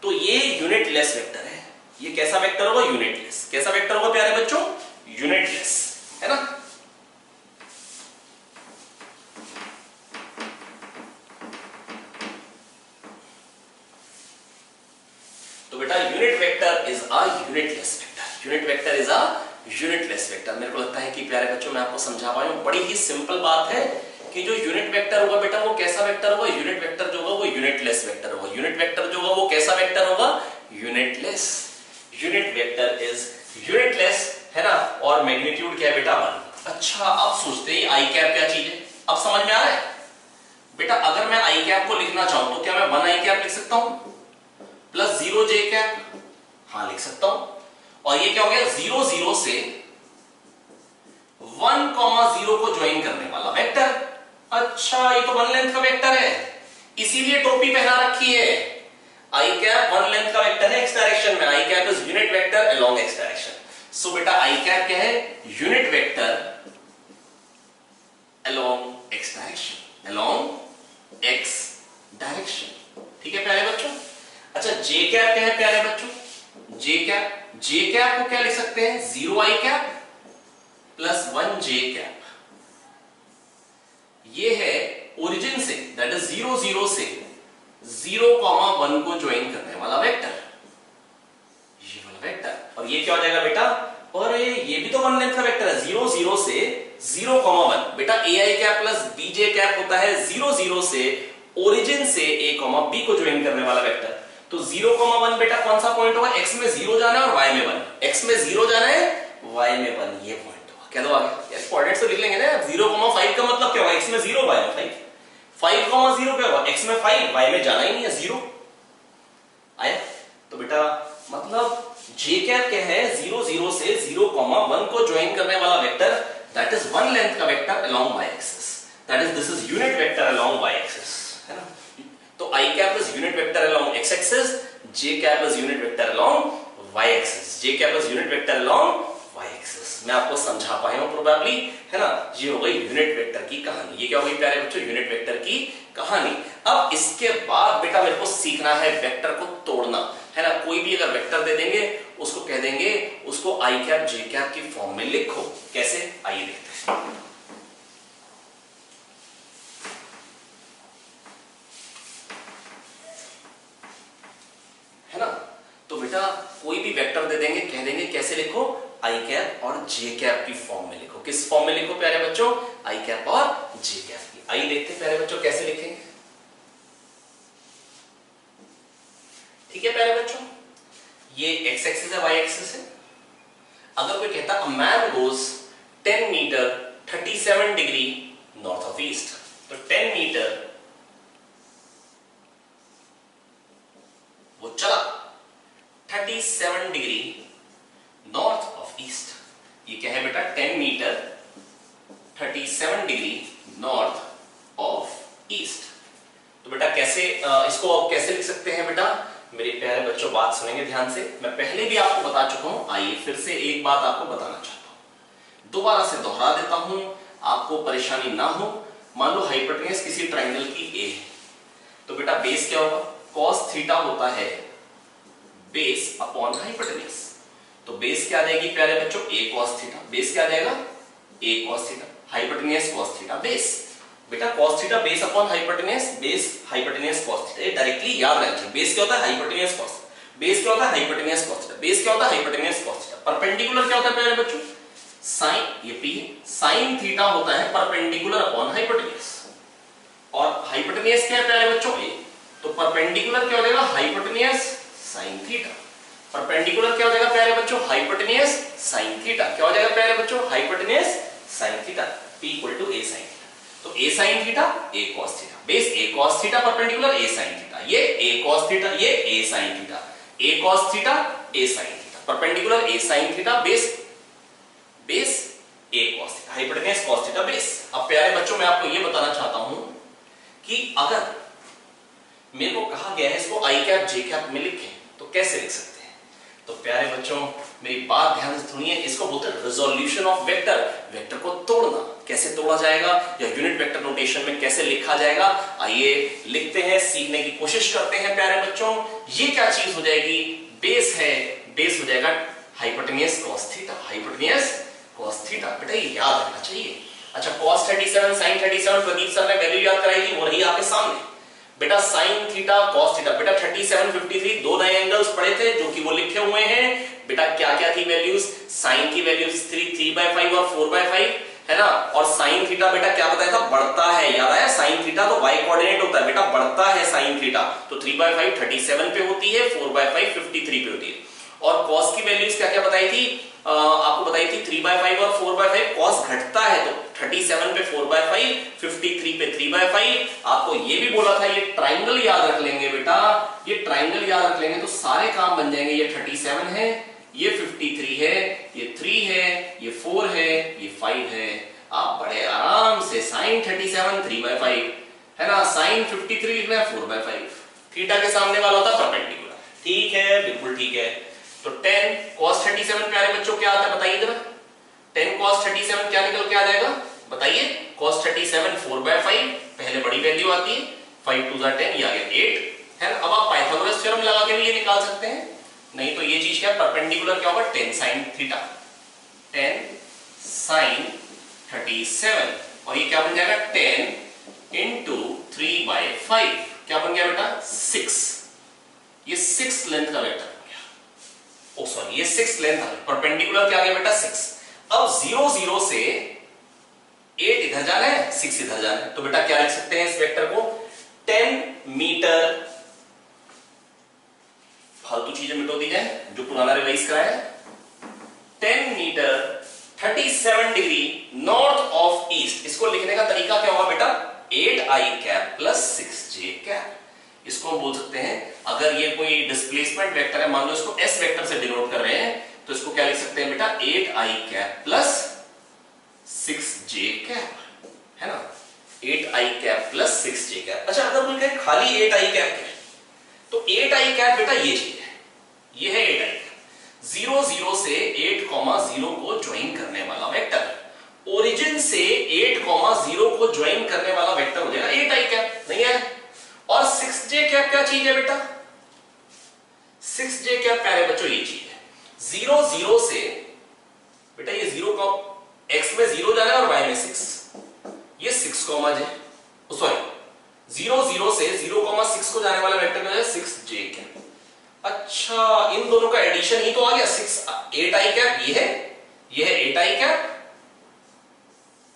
तो ये यूनिटलेस वेक्टर है। ये कैसा वेक्टर होगा? यूनिटलेस। कैसा वेक्टर होगा प्यारे बच्चों? यूनिटलेस, है ना। तो बेटा unit vector is a unitless vector, unit vector is a unitless vector. मेरे को लगता है कि प्यारे बच्चों मैं आपको समझा पाया हूं। बड़ी ही सिंपल बात है कि जो यूनिट वेक्टर होगा बेटा वो कैसा वेक्टर होगा? यूनिट वेक्टर जो होगा वो यूनिटलेस वेक्टर होगा। यूनिट वेक्टर जो होगा वो कैसा वेक्टर होगा? Unitless. Unit vector is unitless, है ना। और मैग्नीट्यूड क्या है बेटा? 1। अच्छा, अब सोचते हैं आई कैप क्या चीज है। अब समझ में आ रहा है बेटा? अगर मैं आई कैप को लिखना चाहूं तो क्या मैं 1 आई कैप लिख सकता हूं प्लस 0 जे कैप? हाँ, लिख सकता हूं। और ये क्या हो गया? 0 0 से 1,0 को ज्वाइन करने वाला वेक्टर। अच्छा, ये तो 1 लेंथ का वेक्टर है, इसीलिए टोपी पहना रखी है। आई कैप 1 लेंथ का वेक्टर है एक्स डायरेक्शन में। I cap is unit vector along X direction. So बेटा आई कैप क्या है? Unit vector along X direction, along X direction. ठीक है प्यारे बच्चों। अच्छा, जे कैप क्या है प्यारे बच्चों? जे कैप, जे कैप को क्या लिख सकते हैं? 0 आई कैप प्लस 1 जे कैप। ये है ओरिजिन से, दैट इज 0 0 से 0,1 को ज्वाइन करने वाला वेक्टर, ये वाला वेक्टर। और ये क्या हो जाएगा बेटा? और ये भी तो 1 लेंथ का वेक्टर है, 0 0 से 0,1। बेटा A I cap plus B J cap होता है 0 0 से ओरिजिन से a, b को ज्वाइन करने वाला वेक्टर। तो 0,1 बेटा कौन सा पॉइंट होगा? x में 0 जाना है और y में 1। x में 0 जाना है, y में 1, ये पॉइंट होगा। क्या दो आगे? यार कोऑर्डिनेट्स तो लिख लेंगे ना। 0,5 का मतलब क्या होगा? x में 0, y में 5। 5,0 क्या होगा? x में 5, y में जाना ही नहीं है, 0 आया। तो बेटा मतलब j कैप क्या है? 0 0 से 0,1 को ज्वाइन करने वाला वेक्टर, दैट इज 1 लेंथ का vector along y axis. That is this is unit vector along y axis, है ना। तो I cap is unit vector along x axis, j cap is unit vector along y axis, j cap is unit vector along y axis. मैं आपको समझा पाया हूं probably, है ना। ये हो गई यूनिट वेक्टर की कहानी। ये क्या हो गई प्यारे बच्चों? यूनिट वेक्टर की कहानी। अब इसके बाद बेटा मेरे को सीखना है वेक्टर को तोड़ना, है ना। कोई भी अगर वेक्टर दे देंगे उसको कह देंगे उसको आई कैप जे कैप की फॉर्म में लिखो। कैसे? आइए देखते हैं। है ना। तो बेटा कोई भी वेक्टर दे देंगे, कह देंगे कैसे लिखो? आई कैप और जे कैप की फॉर्म में लिखो। किस फॉर्म में लिखो प्यारे बच्चों? आई कैप और जे कैप की। आइए देखते हैं प्यारे बच्चों कैसे लिखेंगे। ठीक है प्यारे बच्चों, ये एक्स एक्सिस है, वाई एक्सिस है। अगर कोई कहता a man goes 10 metre 37 degree north of east, तो 10 मीटर वो चला 37 डिग्री नॉर्थ ऑफ ईस्ट। ये क्या है बेटा? 10 metre 37 degree north of east. तो बेटा कैसे इसको आप कैसे लिख सकते हैं बेटा? मेरे प्यारे बच्चों बात सुनेंगे ध्यान से। मैं पहले भी आपको बता चुका हूं, आइए फिर से एक बात आपको बताना चाहता हूं, दोबारा से दोहरा देता हूं, आपको परेशानी ना हो। मान लो हाइपोटेन्यूज किसी ट्राइंगल की ए है, तो बेटा बेस क्या होगा? cos थीटा होता है बेस अपॉन हाइपोटेन्यूज। तो बेस क्या आ जाएगी प्यारे बच्चों? a cos theta. बेस क्या आ जाएगा? a cos theta. Hypotenuse cos theta base. बेटा cos theta base upon hypotenuse, base hypotenuse cos theta. ये डायरेक्टली याद रखिए। बेस क्या होता है? Hypotenuse cos। बेस क्या होता है? Hypotenuse cos theta. बेस क्या होता है? Hypotenuse cos theta. परपेंडिकुलर क्या होता है प्यारे बच्चों? sin, ये p है, sin थीटा होता है परपेंडिकुलर अपॉन हाइपोटेन्यूज। और हाइपोटेन्यूज क्या है प्यारे बच्चों? a। तो परपेंडिकुलर क्या हो जाएगा? Hypotenuse sin theta. परपेंडिकुलर क्या हो जाएगा प्यारे बच्चों? Hypotenuse sin theta. क्या हो जाएगा प्यारे बच्चों? Hypotenuse sin theta. p equal to a sin theta. तो a sin theta, a cos theta. Base a cos theta, perpendicular a sin theta. ये a cos थीटा, ये a sin theta. a cos theta, a sin theta. Perpendicular a sin theta, base base a cos theta, hypotenuse cos theta base. अब प्यारे बच्चों मैं आपको ये बताना चाहता हूं कि अगर मेरे को कहा गया है इसको आई कैप जे कैप में लिखें तो कैसे लिख सकते हैं। तो प्यारे बच्चों मेरी बात ध्यान से सुनिए, इसको बोलते हैं रिजोल्यूशन ऑफ वेक्टर। वेक्टर को तोड़ना, कैसे तोड़ा जाएगा या यूनिट वेक्टर नोटेशन में कैसे लिखा जाएगा, आइए लिखते हैं, सीखने की कोशिश करते हैं। प्यारे बच्चों ये क्या चीज हो जाएगी, बेस है, बेस हो जाएगा hypotenuse cos theta, hypotenuse cos theta. बेटा ये याद रखना चाहिए। अच्छा cos 37 sin 37 प्रदीप सर ने वैल्यू याद कराई थी, वो रही आपके सामने। बेटा sin थीटा cos थीटा, बेटा 37 53 दो नए एंगल्स पड़े थे जो कि वो लिखे हुए हैं। बेटा क्या क्या थी वैल्यूज, sin की वैल्यूज 3/5 और 4/5 है ना, और sin थीटा बेटा क्या बताया था, बढ़ता है, याद आया, sin थीटा तो y कोऑर्डिनेट होता है, बेटा बढ़ता है sin थीटा, तो 3/5 37 पे होती है, 4/5 53 पे होती है। और cos की वैल्यूज क्या क्या बताई थी, आपको बताई थी 3/5 और 4/5, cos घटता है तो 37 पे 4/5, 53 पे 3/5। आपको ये भी बोला था ये ट्राइंगल याद रख लेंगे बेटा, ये ट्राइंगल याद रख लेंगे तो सारे काम बन जाएंगे। ये 37 है, ये 53 है, ये 3 है, ये 4 है, ये 5 है। आप बड़े आराम से sin 37 3/5 है ना, sin 53 लिखना है 4/5, थीटा के सामने वाला होता है परपेंडिकुलर। ठीक है, बिल्कुल ठीक है। तो 10 cos 37 प्यारे बच्चों क्या आता है बताइए जरा, 10 cos 37 क्या निकल के आ जाएगा बताइए, cos 37 4/5, पहले बड़ी वैल्यू आती है, 5 2 10, ये आ गया 8 है ना। अब आप पाइथागोरस थ्योरम लगा के भी ये निकाल सकते हैं, नहीं तो ये चीज क्या परपेंडिकुलर क्या होगा 10 sin थीटा, 10 sin 37, और ये क्या बन जाएगा 10 into 3/5, क्या बन गया बेटा 6, ये 6 लेंथ का वेक्टर बन गया। ओ सॉरी ये 6 लेंथ आ गया, परपेंडिकुलर क्या आ गया बेटा 6। अब 0 0 से 8 इधर जाना है, 6 इधर जाना है, तो बेटा क्या लिख सकते हैं इस वेक्टर को, 10 मीटर, फालतू चीजें मिटो दी जाए जो पुराना रिवाइज कराया है, 10 metre 37 degree north of east. इसको लिखने का तरीका क्या होगा बेटा, 8i cap plus 6j cap. इसको हम बोल सकते हैं, अगर ये कोई डिस्प्लेसमेंट वेक्टर है, मान लो इसको s वेक्टर से डिनोट कर रहे हैं, तो इसको क्या लिख सकते हैं बेटा 8i cap plus 6j cap, है ना, 8i cap plus 6j cap. अच्छा अगर कोई कहे खाली 8i कैप है, तो 8i कैप बेटा ये चीज है, ये है 8i कैप, 0 0 से 8, 0 को ज्वाइन करने वाला वेक्टर, ओरिजिन से 8, 0 को ज्वाइन करने वाला वेक्टर हो जाएगा 8i कैप, नहीं है। और 6j कैप क्या चीज है बेटा, 6j कैप प्यारे बच्चों ये चीज है, 0 0 से बेटा ये 0 का x में 0 जाना है और y में 6, ये 6, j, सॉरी 0 0 से 0, 6 को जाने वाला वेक्टर है 6j कैप। अच्छा इन दोनों का एडिशन ही तो आ गया 8i कैप, ये है 8i कैप,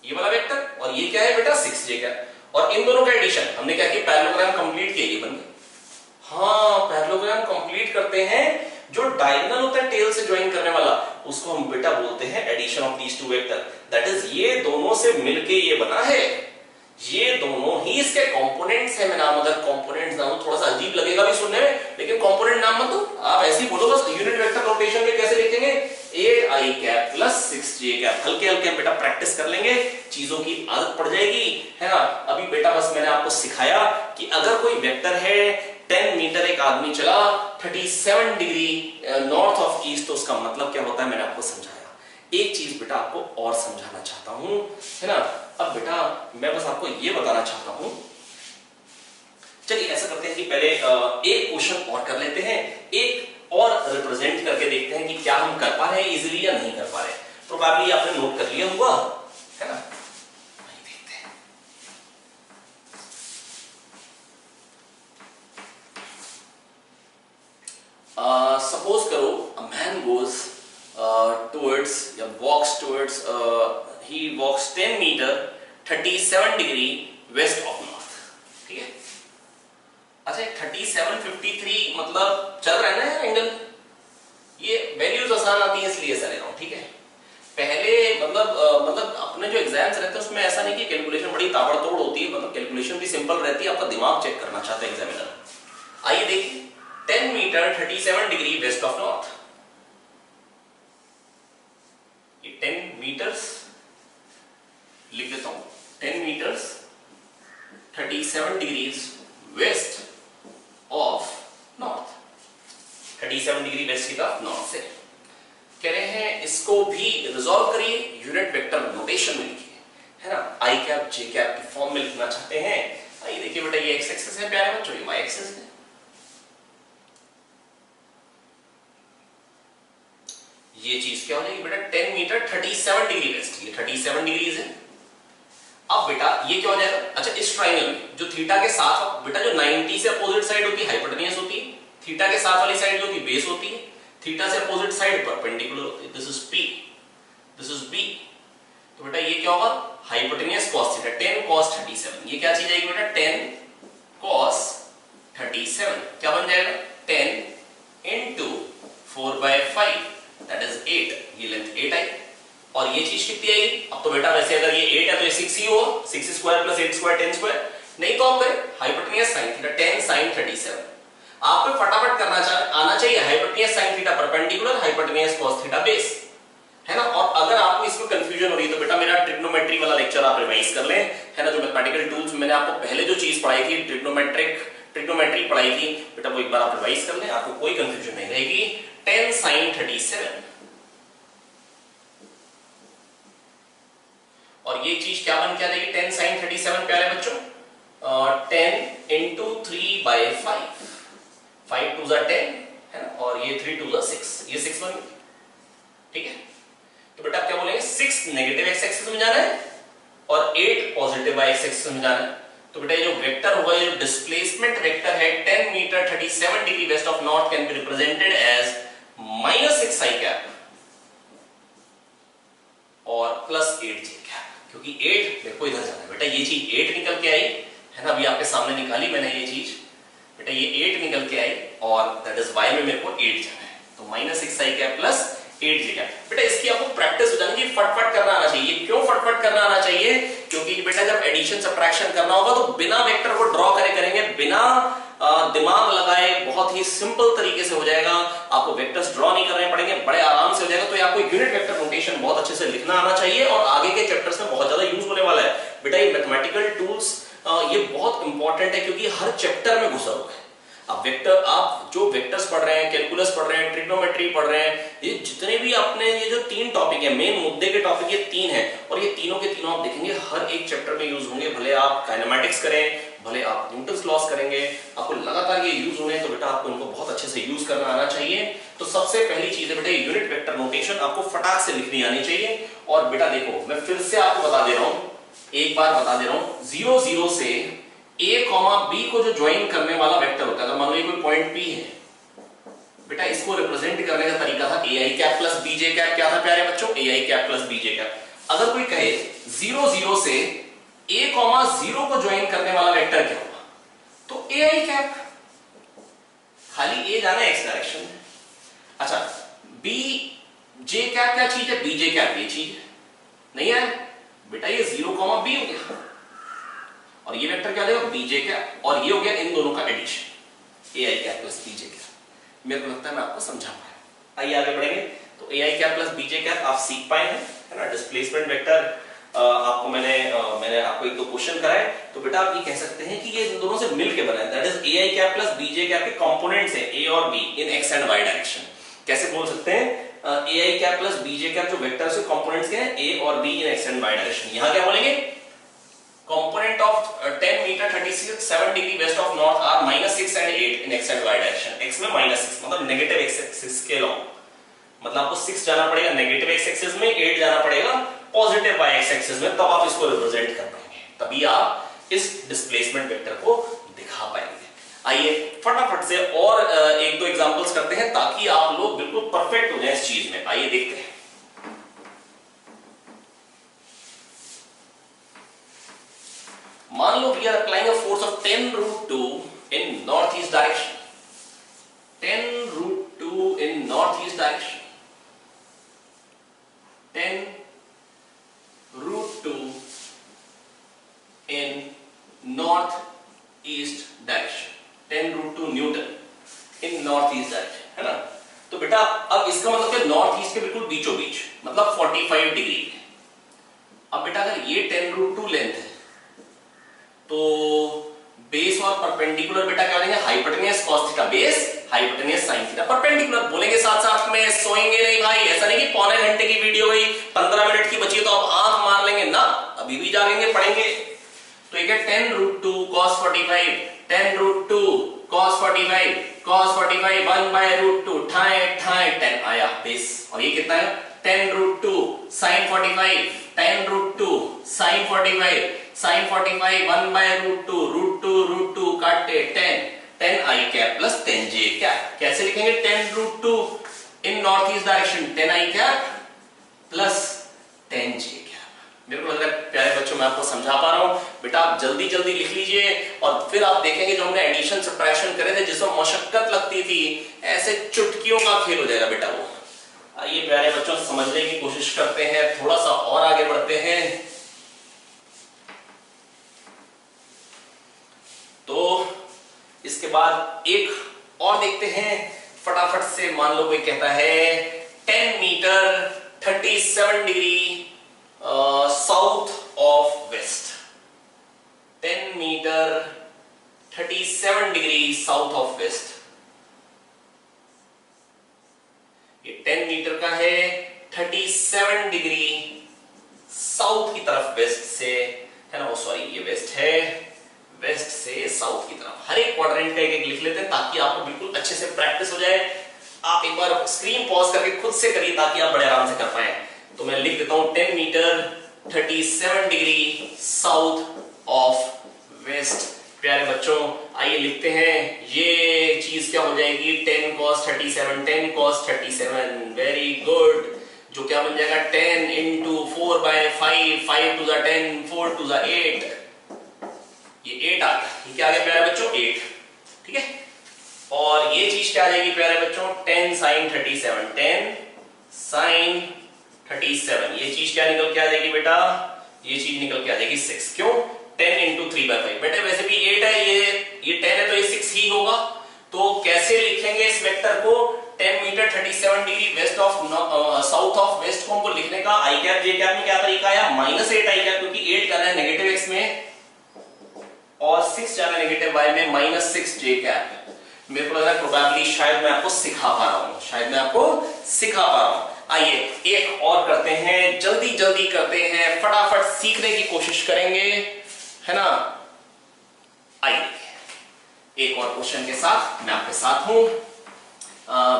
ये वाला वेक्टर, और ये क्या है बेटा 6j कैप, और इन दोनों का एडिशन हमने क्या किया, पैरेललोग्राम कंप्लीट किया, ये बन गया। हाँ पैरेललोग्राम कंप्लीट करते हैं, जो डायगोनल होता है टेल से ज्वाइन करने वाला, उसको हम बेटा बोलते हैं addition of these two vector, that is ये दोनों से मिलके ये बना है, ये दोनों ही इसके कंपोनेंट्स है। मैं नाम अगर कंपोनेंट्स नाम थोड़ा सा अजीब लगेगा भी सुनने में, लेकिन कंपोनेंट नाम मत दो, आप ऐसे ही बोलो बस। यूनिट वेक्टर नोटेशन में कैसे लिखेंगे, 8i cap plus 6j cap, हल्के हल्के बेटा प्रैक्टिस कर लेंगे, चीजों की आदत पड़ जाएगी, है ना। अभी बेटा बस मैंने आपको सिखाया कि अगर कोई वेक्टर है 10 मीटर, एक आदमी चला 37 डिग्री नॉर्थ ऑफ ईस्ट, तो उसका मतलब क्या होता है मैंने आपको समझाया। एक चीज बेटा आपको और समझाना चाहता हूं, है ना। अब बेटा मैं बस आपको ये बताना चाहता हूं, चलिए ऐसा करते हैं कि पहले एक क्वेश्चन और कर लेते हैं, एक और रिप्रेजेंट करके देखते हैं कि क्या हम कर पा रहे हैं इजीली या नहीं कर पा रहे। प्रोबेबली आपने नोट कर लिया होगा, है ना, वही देखते हैं। सपोज करो अ मैन गोज towards या walks towards he walks 10 meter 37 degree west of north, ठीक है। अच्छा 37 53 मतलब चल रहा है ना एंगल, ये वैल्यूज आसान आती है इसलिए ऐसा ले रहा हूं, ठीक है। पहले मतलब अपने जो एग्जाम्स रहते हैं उसमें ऐसा नहीं कि कैलकुलेशन बड़ी ताबड़तोड़ होती है, मतलब कैलकुलेशन भी सिंपल रहती है, आपका दिमाग चेक करना चाहता है एग्जामिनर। आइए देखिए 10 metre 37 degree west of north, 10 metres लिख देता हूं, 10 metres 37 degrees west of north, 37 degree west की तरफ नॉर्थ से। कह रहे हैं इसको भी रिजॉल्व करिए, यूनिट वेक्टर नोटेशन में लिखिए, है ना, आई कैप जे कैप की फॉर्म में लिखना चाहते हैं। आइए देखिए बेटा, ये एक्स एक्सिस है प्यारे बच्चों, ये वाई एक्सिस है। ये चीज क्या हो जाएगी बेटा, 10 मीटर 37 डिग्री वेस्ट, ये 37 डिग्रीज है। अब बेटा ये क्या हो जाएगा, अच्छा इस ट्रायंगल में जो थीटा के साथ बेटा जो 90 से अपोजिट साइड होती है हाइपोटेन्यूस होती है, थीटा के साथ वाली साइड जो होती है बेस होती है, थीटा से अपोजिट साइड परपेंडिकुलर होती है, this is P, this is B. तो बेटा ये क्या होगा, हाइपोटेन्यूस cos थीटा 10 cos 37, ये क्या चीज आएगी बेटा 10 cos 37, क्या बन जाएगा 10 into 4/5 दैट इज 8, ये लेंथ 8 आई। और ये चीज कितनी आएगी, अब तो बेटा वैसे अगर ये 8 है तो ये 6 ही होगा, 6 स्क्वायर प्लस 8 स्क्वायर 10 स्क्वायर, नहीं तो आप करें हाइपोटेन्यूस sin थीटा 10 sin 37। आपको फटाफट करना आना चाहिए hypotenuse sin theta perpendicular, hypotenuse cos theta base, है ना। और अगर आपको इसमें कंफ्यूजन हो रही है तो बेटा मेरा ट्रिग्नोमेट्री वाला लेक्चर आप रिवाइज कर लें, है ना, जो मैथमेटिकल टूल्स मैंने आपको पहले जो चीज पढ़ाई थी ट्रिग्नोमेट्री पढ़ाई थी बेटा, वो एक बार आप रिवाइज कर लें, आपको कोई कंफ्यूजन नहीं रहेगी। 10 sin 37 और ये चीज क्या बन के आ जाएगी 10 sin 37 प्यारे बच्चों, 10 into 3/5, 5 2 10, है ना, और ये 3 2 6, ये 6 बन गई, ठीक है। तो बेटा आप क्या बोलेंगे, 6 नेगेटिव एक्स एक्सिस में जाना है और 8 पॉजिटिव वाई एक्स एक्सिस में जाना है। तो बेटा ये जो वेक्टर होगा, ये डिस्प्लेसमेंट वेक्टर है 10 metre 37 degree west of north can be represented as -6 i cap और +8 j कैप, क्योंकि 8 देखो इधर जाना है बेटा, ये चीज 8 निकल के आई, है ना, अभी आपके सामने निकाली मैंने ये चीज बेटा, ये 8 निकल के आई और दैट इज y में मेरे को 8 जाना है, तो -6 i कैप +8 j कैप। बेटा इसकी आपको प्रैक्टिस हो जानी चाहिए, फटफट करना आना चाहिए। क्यों फटफट करना आना चाहिए, क्योंकि बेटा जब एडिशन सब्ट्रैक्शन करना होगा तो बिना वेक्टर को ड्रॉ करेंगे, बिना दिमाग लगाए बहुत ही सिंपल तरीके से हो जाएगा, आपको वेक्टर्स ड्रॉ नहीं करने पड़ेंगे, बड़े आराम से हो जाएगा। तो आपको यूनिट वेक्टर नोटेशन बहुत अच्छे से लिखना आना चाहिए और आगे के चैप्टर्स में बहुत ज्यादा यूज होने वाला है बेटा। ये मैथमेटिकल टूल्स ये बहुत इंपॉर्टेंट है क्योंकि हर चैप्टर में घुसा हुआ है। अब वेक्टर, आप जो वेक्टर्स पढ़ रहे हैं, कैलकुलस पढ़ रहे हैं, ट्रिग्नोमेट्री पढ़ रहे हैं, ये जितने भी अपने ये जो 3 टॉपिक है, मेन मुद्दे के टॉपिक ये 3 है और ये तीनों के तीनों आप देखेंगे हर एक चैप्टर में यूज होंगे। भले आप काइनेमैटिक्स करें, भले आप न्यूटन्स लॉस करेंगे, आपको लगातार ये यूज होंगे, तो बेटा आपको इनको बहुत अच्छे से यूज करना आना चाहिए। तो सबसे पहली चीज है बेटा यूनिट वेक्टर नोटेशन आपको फटाक से लिखनी आनी चाहिए। और बेटा देखो मैं फिर से आपको बता दे रहा हूं, एक बार बता दे रहा हूं, 0 0 से a, b को जो ज्वाइन करने वाला वेक्टर होता है, अगर मान लो ये कोई पॉइंट p है बेटा, इसको रिप्रेजेंट करने का तरीका था ai cap plus bj cap. क्या था प्यारे बच्चों, ai cap plus bj cap. अगर कोई कहे 0 0 से a, 0 को ज्वाइन करने वाला वेक्टर क्या होगा, तो ai कैप, खाली a जाना है x डायरेक्शन में। अच्छा bj कैप क्या चीज है, bj कैप ये चीज नहीं है बेटा, ये 0, b हो गया और ये वेक्टर क्या देगा bj कैप, और ये हो गया इन दोनों का addition ai cap plus bj cap. मेरे को लगता है मैं आपको समझा पाया। आइए आगे बढ़ेंगे। तो ai cap plus bj cap आप सीख पाए हैं, है ना। डिस्प्लेसमेंट वेक्टर आपको मैंने आपको एक दो क्वेश्चन कराए, तो बेटा आप ये कह सकते हैं कि ये इन दोनों से मिलके बना है, that is ai cap plus bj cap के कंपोनेंट्स हैं a और b in x and y direction. कैसे बोल सकते हैं, ai cap plus bj cap जो वेक्टर्स के कंपोनेंट्स के हैं a और b in x and y direction. यहां क्या बोलेंगे, component of 10 meter 37 degree west of north are -6 and 8 in x and y direction। x में -6 मतलब नेगेटिव x एक्सिस के लॉन्ग, मतलब आपको 6 जाना पड़ेगा नेगेटिव x एक्सिस में, 8 जाना पड़ेगा पॉजिटिव y एक्सिस में, तब आप इसको रिप्रेजेंट कर पाएंगे, तभी आप इस डिस्प्लेसमेंट वेक्टर को दिखा पाएंगे। आइए फटाफट से और एक दो एग्जांपल्स करते हैं ताकि आप लोग बिल्कुल परफेक्ट हो जाएं इस चीज में। आइए देखते हैं। मान लो we are applying a force of 10√2 in northeast direction, 10√2 in northeast direction, 10√2 in northeast direction, 10√2 Newton in northeast direction, है ना। तो बेटा अब इसका मतलब क्या, नॉर्थ ईस्ट के बिल्कुल बीचों बीच, मतलब 45 डिग्री। अब बेटा अगर ये 10√2 लेंथ है तो परपेंडिकुलर बेटा क्या बनेंगे, hypotenuse cos theta base hypotenuse sin theta perpendicular. बोलेंगे साथ साथ में, सोएंगे नहीं भाई, ऐसा नहीं कि पौने घंटे की वीडियो गई 15 मिनट की बची तो अब आंख मार लेंगे ना, अभी भी जागेंगे पढ़ेंगे। तो ये 10√2 cos 45, 10√2 cos 45, cos 45 1/√2 ठाए ठाए 10 आया बेस। और ये कितना है 10√2 sin 45, 10√2 sin 45, sin 45 1/√2 √2 काटे 10 i cap plus 10 j cap. कैसे लिखेंगे 10√2 in north east direction 10 i cap plus 10 j cap. मेरे को लग रहा है प्यारे बच्चों मैं आपको समझा पा रहा हूं। बेटा आप जल्दी जल्दी लिख लीजिए और फिर आप देखेंगे जो हमने एडिशन सब्ट्रैक्शन करे थे जिसमें मशक्कत लगती थी, ऐसे चुटकियों का खेल हो जाएगा बेटा वो। आइए प्यारे बच्चों समझने की कोशिश करते हैं, थोड़ा सा और आगे बढ़ते हैं। तो इसके बाद एक और देखते हैं फटाफट से। मान लो कोई कहता है 10 metre 37 degree south of west, 10 metre 37 degree south of west. ये 10 मीटर का है 37 डिग्री साउथ की तरफ वेस्ट से, है ना, सॉरी ये वेस्ट है, वेस्ट से साउथ की तरफ। हर एक क्वाड्रेंट का एक लिख लेते हैं ताकि आपको बिल्कुल अच्छे से प्रैक्टिस हो जाए। आप एक बार स्क्रीन पॉज करके खुद से करिए ताकि आप बड़े आराम से कर पाए। तो मैं लिख देता हूं 10 metre 37 degree south of west. प्यारे बच्चों आइए लिखते हैं, ये चीज क्या हो जाएगी 10 cos 37, 10 cos 37, वेरी गुड। जो क्या बन जाएगा 10 into 4/5, 5 to the 10, 4 to the 8, ये 8 आ गया। ये क्या आ गया प्यारे बच्चों 8, ठीक है। और ये चीज क्या आ जाएगी प्यारे बच्चों 10 sin 37, 10 sin 37, ये चीज क्या निकल के आ जाएगी बेटा, ये चीज निकल के आ जाएगी 6। क्यों 10 into 3/5, बेटे वैसे भी 8 है, ये 10 है तो ये 6 ही होगा। तो कैसे लिखेंगे इस वेक्टर को 10 metre 37 degree west of south of west को हमको लिखने का आई कैप जे कैप में क्या तरीका आया -8 आई कैप, क्योंकि 8 जाना है नेगेटिव x में और 6 जाना है नेगेटिव y में, -6 जे कैप। मेरे को लग रहा है प्रोबेबली शायद मैं आपको सिखा पा रहा हूं, शायद मैं आपको सिखा पा रहा हूं। आइए एक और करते हैं, जल्दी जल्दी करते हैं, फटाफट सीखने की कोशिश करेंगे, है ना। आइए एक और क्वेश्चन के साथ मैं आपके साथ हूं।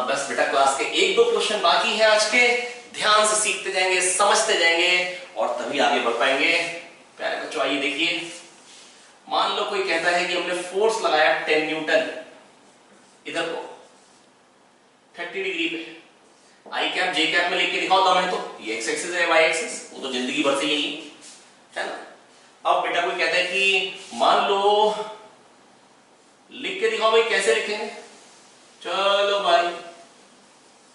बस बेटा क्लास के 1-2 क्वेश्चन बाकी है आज के, ध्यान से सीखते जाएंगे, समझते जाएंगे और तभी आगे बढ़ पाएंगे। प्यारे बच्चों आइए देखिए, मान लो कोई कहता है कि हमने फोर्स लगाया 10 न्यूटन इधर को 30 डिग्री पे, आई कैप जे कैप में लेके दिखाओ तो मैं तो ये एक्स एक्सिस है वाई एक्सिस, वो तो जिंदगी भर से यही है ना। अब बेटा कोई कहता है कि मान लो लिख के दिखाओ भाई, कैसे लिखेंगे, चलो भाई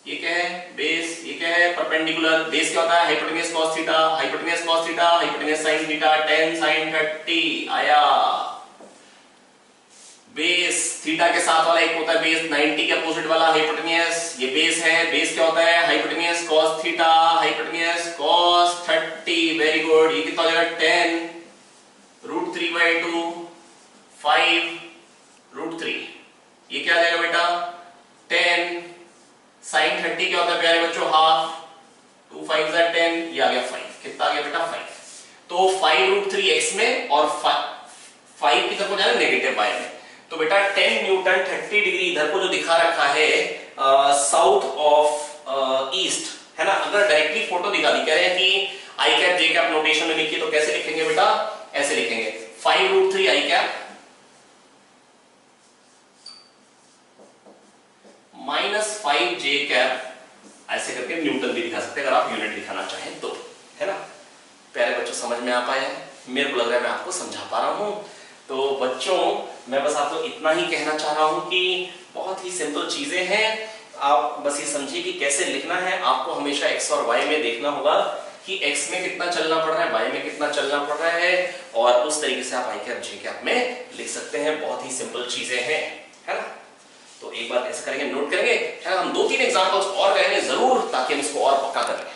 ये क्या है बेस, ये क्या है परपेंडिकुलर, बेस क्या होता है hypotenuse cos theta, hypotenuse cos theta, hypotenuse sin theta, 10 sin 30 आया। बेस थीटा के साथ वाला एक होता है बेस 90 के अपोजिट वाला हाइपोटेन्यूस, ये बेस है, बेस क्या होता है hypotenuse cos theta, hypotenuse cos 30, very good. ये कितना हो जाएगा 10 √3/2 5 √3, ये क्या आ जाएगा बेटा 10 sin 30 क्या होता है प्यारे बच्चों हाफ, 2 5 10, ये आ गया 5, कितना आ गया बेटा 5। तो 5√3x में और 5 की तरफ हो जाएगा नेगेटिव y में। तो बेटा 10 न्यूटन 30 डिग्री इधर को जो दिखा रखा है साउथ ऑफ ईस्ट, है ना। अगर डायरेक्टली फोटो दिखा दी, कह रहे हैं कि आई कैप जे कैप नोटेशन में लिखिए, तो कैसे लिखेंगे बेटा, ऐसे लिखेंगे 5√3 आई कैप -5 जे कैप, ऐसे करके न्यूटन भी दिखा सकते हैं अगर आप यूनिट दिखाना चाहें तो, है ना। प्यारे बच्चों समझ में आ पाया है, मेरे को लग रहा है मैं आपको समझा पा रहा हूं। तो बच्चों मैं बस आपको इतना ही कहना चाह रहा हूं कि बहुत ही सिंपल चीजें हैं, आप बस ये समझिए कि कैसे लिखना है। आपको हमेशा x और y में देखना होगा कि x में कितना चलना पड़ रहा है, y में कितना चलना पड़ रहा है, और उस तरीके से आप आई कैप जे कैप में लिख सकते हैं। बहुत ही सिंपल चीजें हैं, है ना। तो एक बार ऐसे करेंगे, नोट करेंगे, हम 2-3 एग्जांपल्स और करेंगे जरूर ताकि हम इसको और पक्का कर लें।